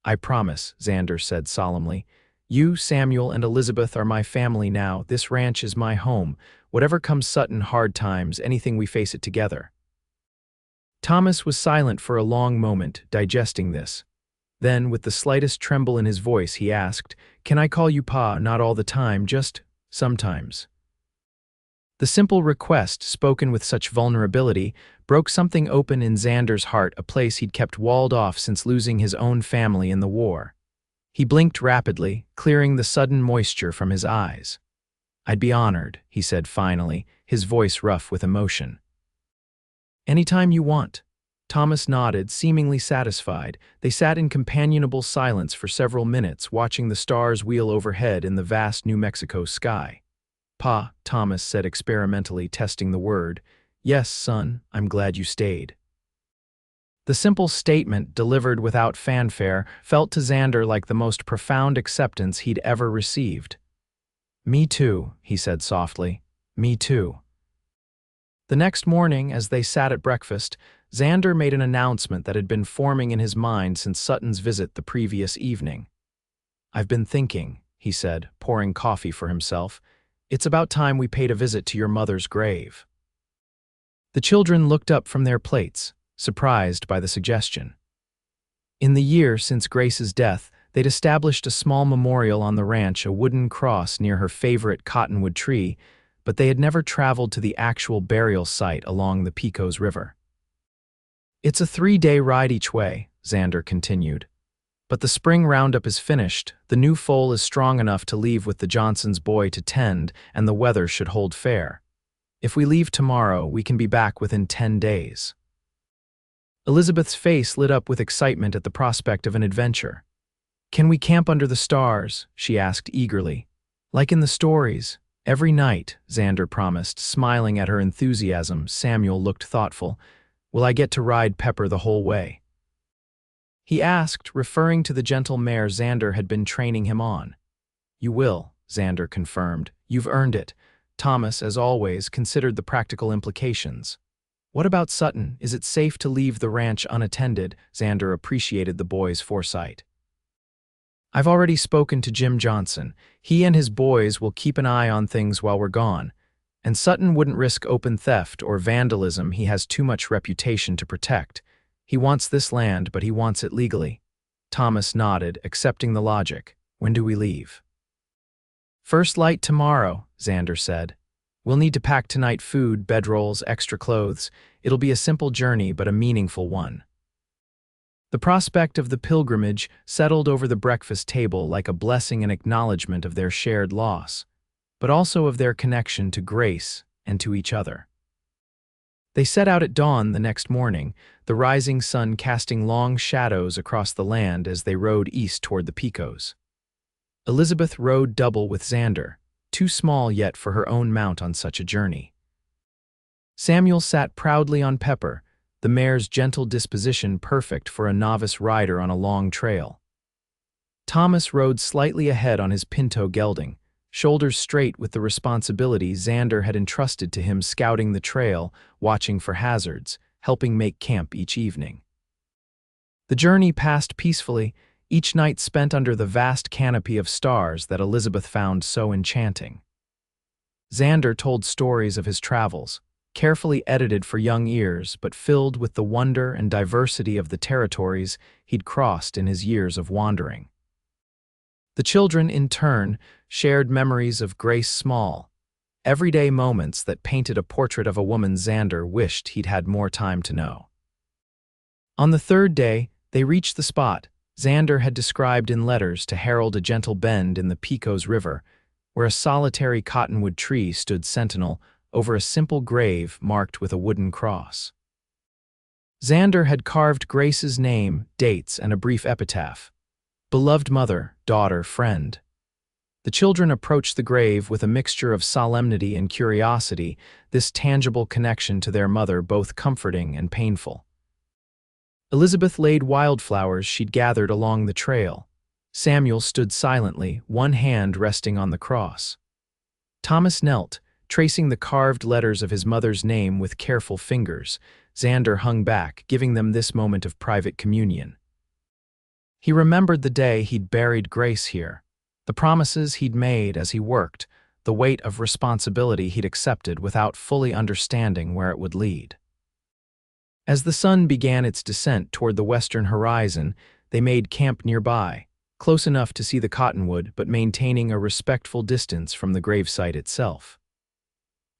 I promise, Xander said solemnly. You, Samuel, and Elizabeth are my family now. This ranch is my home. Whatever comes sudden, hard times, anything, we face it together. Thomas was silent for a long moment, digesting this. Then, with the slightest tremble in his voice, he asked, Can I call you Pa? Not all the time, just sometimes. The simple request, spoken with such vulnerability, broke something open in Xander's heart, a place he'd kept walled off since losing his own family in the war. He blinked rapidly, clearing the sudden moisture from his eyes. I'd be honored, he said finally, his voice rough with emotion. Anytime you want. Thomas nodded, seemingly satisfied. They sat in companionable silence for several minutes, watching the stars wheel overhead in the vast New Mexico sky. Pa, Thomas said experimentally, testing the word. Yes, son, I'm glad you stayed. The simple statement, delivered without fanfare, felt to Xander like the most profound acceptance he'd ever received. Me too, he said softly. Me too. The next morning, as they sat at breakfast, Xander made an announcement that had been forming in his mind since Sutton's visit the previous evening. I've been thinking, he said, pouring coffee for himself. It's about time we paid a visit to your mother's grave. The children looked up from their plates, surprised by the suggestion. In the year since Grace's death, they'd established a small memorial on the ranch, a wooden cross near her favorite cottonwood tree, but they had never traveled to the actual burial site along the Pecos River. It's a 3-day ride each way, Xander continued. But the spring roundup is finished, the new foal is strong enough to leave with the Johnson's boy to tend, and the weather should hold fair. If we leave tomorrow, we can be back within 10 days. Elizabeth's face lit up with excitement at the prospect of an adventure. Can we camp under the stars? She asked eagerly. Like in the stories. Every night, Xander promised, smiling at her enthusiasm. Samuel looked thoughtful. Will I get to ride Pepper the whole way? He asked, referring to the gentle mare Xander had been training him on. You will, Xander confirmed. You've earned it. Thomas, as always, considered the practical implications. What about Sutton? Is it safe to leave the ranch unattended? Xander appreciated the boy's foresight. I've already spoken to Jim Johnson. He and his boys will keep an eye on things while we're gone. And Sutton wouldn't risk open theft or vandalism. He has too much reputation to protect. He wants this land, but he wants it legally. Thomas nodded, accepting the logic. When do we leave? First light tomorrow, Xander said. We'll need to pack tonight: food, bedrolls, extra clothes. It'll be a simple journey, but a meaningful one. The prospect of the pilgrimage settled over the breakfast table like a blessing and acknowledgement of their shared loss, but also of their connection to Grace and to each other. They set out at dawn the next morning, the rising sun casting long shadows across the land as they rode east toward the Pecos. Elizabeth rode double with Xander, too small yet for her own mount on such a journey. Samuel sat proudly on Pepper, the mare's gentle disposition perfect for a novice rider on a long trail. Thomas rode slightly ahead on his pinto gelding, shoulders straight with the responsibility Xander had entrusted to him, scouting the trail, watching for hazards, helping make camp each evening. The journey passed peacefully, each night spent under the vast canopy of stars that Elizabeth found so enchanting. Xander told stories of his travels, carefully edited for young ears but filled with the wonder and diversity of the territories he'd crossed in his years of wandering. The children, in turn, shared memories of Grace Small, everyday moments that painted a portrait of a woman Xander wished he'd had more time to know. On the third day, they reached the spot Xander had described in letters to herald a gentle bend in the Pecos River, where a solitary cottonwood tree stood sentinel over a simple grave marked with a wooden cross. Xander had carved Grace's name, dates, and a brief epitaph. Beloved mother, daughter, friend. The children approached the grave with a mixture of solemnity and curiosity, this tangible connection to their mother both comforting and painful. Elizabeth laid wildflowers she'd gathered along the trail. Samuel stood silently, one hand resting on the cross. Thomas knelt, tracing the carved letters of his mother's name with careful fingers. Xander hung back, giving them this moment of private communion. He remembered the day he'd buried Grace here, the promises he'd made as he worked, the weight of responsibility he'd accepted without fully understanding where it would lead. As the sun began its descent toward the western horizon, they made camp nearby, close enough to see the cottonwood but maintaining a respectful distance from the gravesite itself.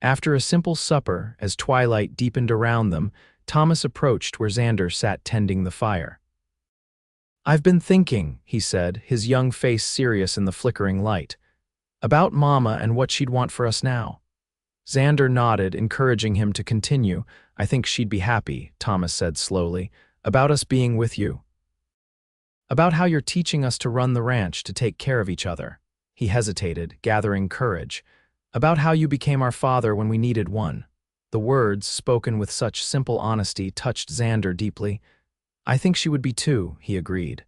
After a simple supper, as twilight deepened around them, Thomas approached where Xander sat tending the fire. "I've been thinking," he said, his young face serious in the flickering light, "about Mama and what she'd want for us now." Xander nodded, encouraging him to continue. "I think she'd be happy," Thomas said slowly, "about us being with you. About how you're teaching us to run the ranch, to take care of each other." He hesitated, gathering courage. "About how you became our father when we needed one." The words, spoken with such simple honesty, touched Xander deeply. "I think she would be too," he agreed.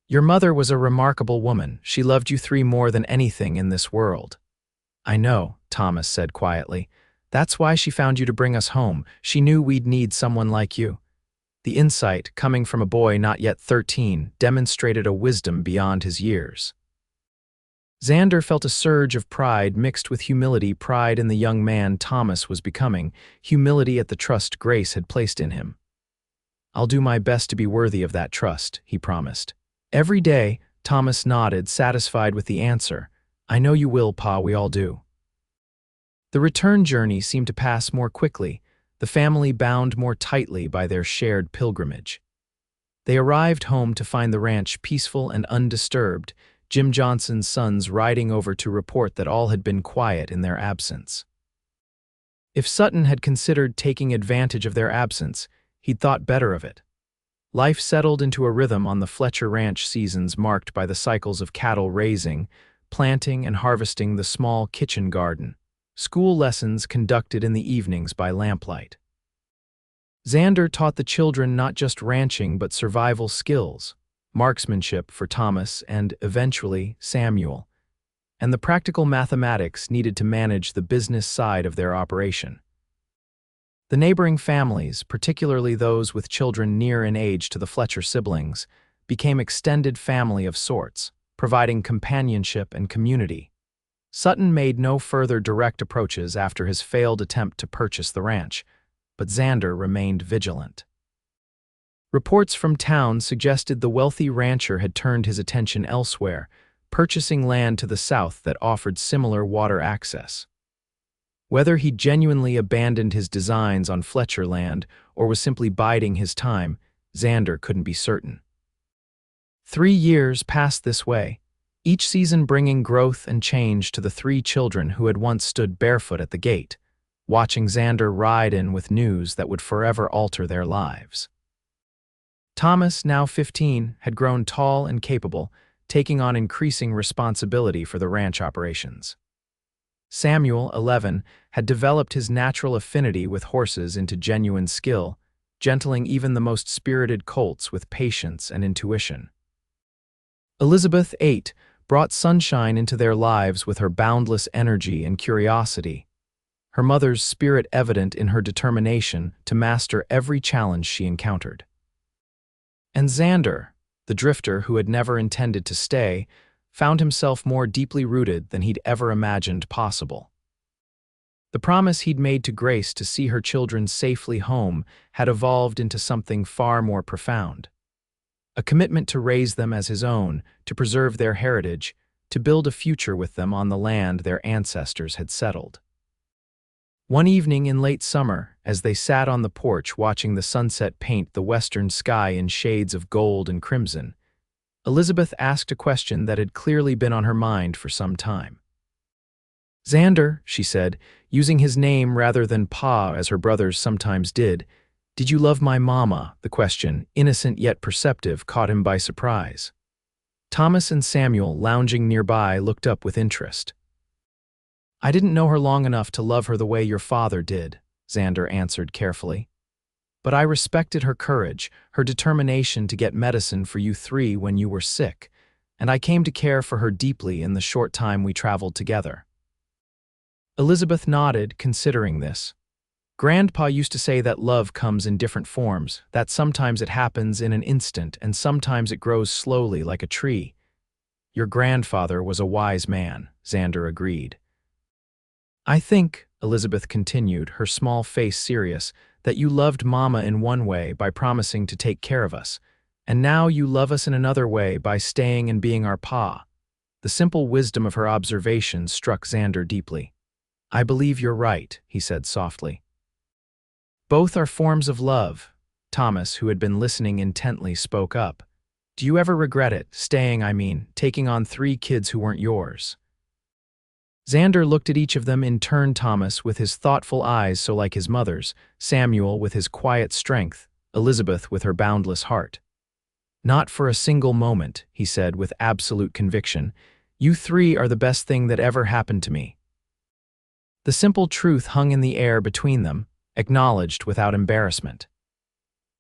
"Your mother was a remarkable woman. She loved you three more than anything in this world." "I know," Thomas said quietly. "That's why she found you to bring us home. She knew we'd need someone like you." The insight, coming from a boy not yet 13, demonstrated a wisdom beyond his years. Xander felt a surge of pride mixed with humility, pride in the young man Thomas was becoming, humility at the trust Grace had placed in him. "I'll do my best to be worthy of that trust," he promised. "Every day," Thomas nodded, satisfied with the answer. "I know you will, Pa, we all do." The return journey seemed to pass more quickly, the family bound more tightly by their shared pilgrimage. They arrived home to find the ranch peaceful and undisturbed, Jim Johnson's sons riding over to report that all had been quiet in their absence. If Sutton had considered taking advantage of their absence, he'd thought better of it. Life settled into a rhythm on the Fletcher Ranch, seasons marked by the cycles of cattle raising, planting and harvesting the small kitchen garden, school lessons conducted in the evenings by lamplight. Xander taught the children not just ranching but survival skills, marksmanship for Thomas and, eventually, Samuel, and the practical mathematics needed to manage the business side of their operation. The neighboring families, particularly those with children near in age to the Fletcher siblings, became extended family of sorts, providing companionship and community. Sutton made no further direct approaches after his failed attempt to purchase the ranch, but Xander remained vigilant. Reports from town suggested the wealthy rancher had turned his attention elsewhere, purchasing land to the south that offered similar water access. Whether he genuinely abandoned his designs on Fletcher land or was simply biding his time, Xander couldn't be certain. 3 years passed this way, each season bringing growth and change to the 3 children who had once stood barefoot at the gate, watching Xander ride in with news that would forever alter their lives. Thomas, now 15, had grown tall and capable, taking on increasing responsibility for the ranch operations. Samuel, 11, had developed his natural affinity with horses into genuine skill, gentling even the most spirited colts with patience and intuition. Elizabeth, 8, brought sunshine into their lives with her boundless energy and curiosity. her mother's spirit evident in her determination to master every challenge she encountered. And Xander, the drifter who had never intended to stay, found himself more deeply rooted than he'd ever imagined possible. The promise he'd made to Grace to see her children safely home had evolved into something far more profound. A commitment to raise them as his own, to preserve their heritage, to build a future with them on the land their ancestors had settled. One evening in late summer, as they sat on the porch watching the sunset paint the western sky in shades of gold and crimson, Elizabeth asked a question that had clearly been on her mind for some time. "Xander," she said, using his name rather than Pa as her brothers sometimes did, "did you love my mama?" The question, innocent yet perceptive, caught him by surprise. Thomas and Samuel, lounging nearby, looked up with interest. "I didn't know her long enough to love her the way your father did," Xander answered carefully. "But I respected her courage, her determination to get medicine for you three when you were sick, and I came to care for her deeply in the short time we traveled together." Elizabeth nodded, considering this. Grandpa used to say that love comes in different forms, that sometimes it happens in an instant and sometimes it grows slowly like a tree. "Your grandfather was a wise man," Xander agreed. "I think," Elizabeth continued, her small face serious, "that you loved Mama in one way by promising to take care of us, and now you love us in another way by staying and being our Pa." The simple wisdom of her observation struck Xander deeply. "I believe you're right," he said softly. "Both are forms of love." Thomas, who had been listening intently, spoke up. "Do you ever regret it, staying, taking on 3 kids who weren't yours?" Xander looked at each of them in turn, Thomas with his thoughtful eyes so like his mother's, Samuel with his quiet strength, Elizabeth with her boundless heart. "Not for a single moment," he said with absolute conviction. "You 3 are the best thing that ever happened to me." The simple truth hung in the air between them, acknowledged without embarrassment.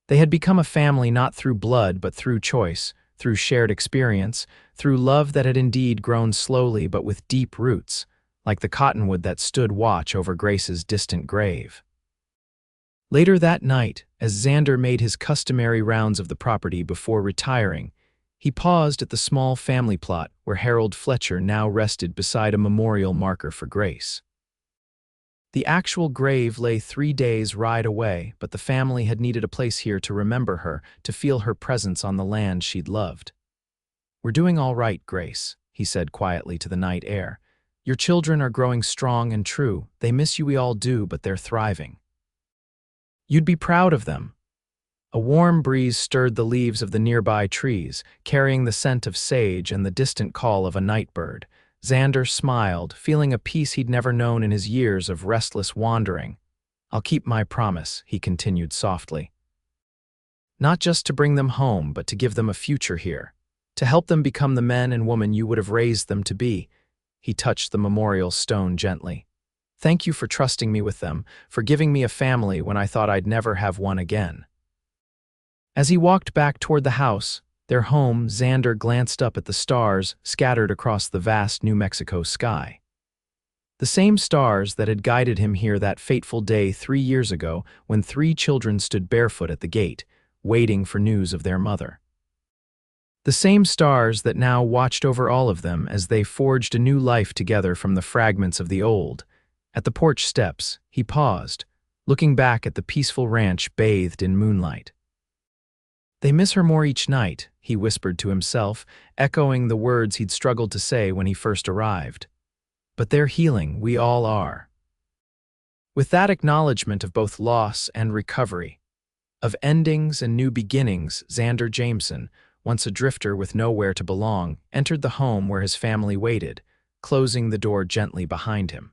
They had become a family not through blood but through choice, through shared experience, through love that had indeed grown slowly but with deep roots, like the cottonwood that stood watch over Grace's distant grave. Later that night, as Xander made his customary rounds of the property before retiring, he paused at the small family plot where Harold Fletcher now rested beside a memorial marker for Grace. The actual grave lay 3 days' ride away, but the family had needed a place here to remember her, to feel her presence on the land she'd loved. "We're doing all right, Grace," he said quietly to the night air. "Your children are growing strong and true. They miss you, we all do, but they're thriving. You'd be proud of them." A warm breeze stirred the leaves of the nearby trees, carrying the scent of sage and the distant call of a night bird. Xander smiled, feeling a peace he'd never known in his years of restless wandering. "I'll keep my promise," he continued softly. "Not just to bring them home, but to give them a future here, to help them become the men and women you would have raised them to be." He touched the memorial stone gently. "Thank you for trusting me with them, for giving me a family when I thought I'd never have one again." As he walked back toward the house, their home, Xander glanced up at the stars scattered across the vast New Mexico sky. The same stars that had guided him here that fateful day 3 years ago when 3 children stood barefoot at the gate, waiting for news of their mother. The same stars that now watched over all of them as they forged a new life together from the fragments of the old. At the porch steps, he paused, looking back at the peaceful ranch bathed in moonlight. "They miss her more each night," he whispered to himself, echoing the words he'd struggled to say when he first arrived. "But they're healing, we all are." With that acknowledgement of both loss and recovery, of endings and new beginnings, Xander Jameson, once a drifter with nowhere to belong, entered the home where his family waited, closing the door gently behind him.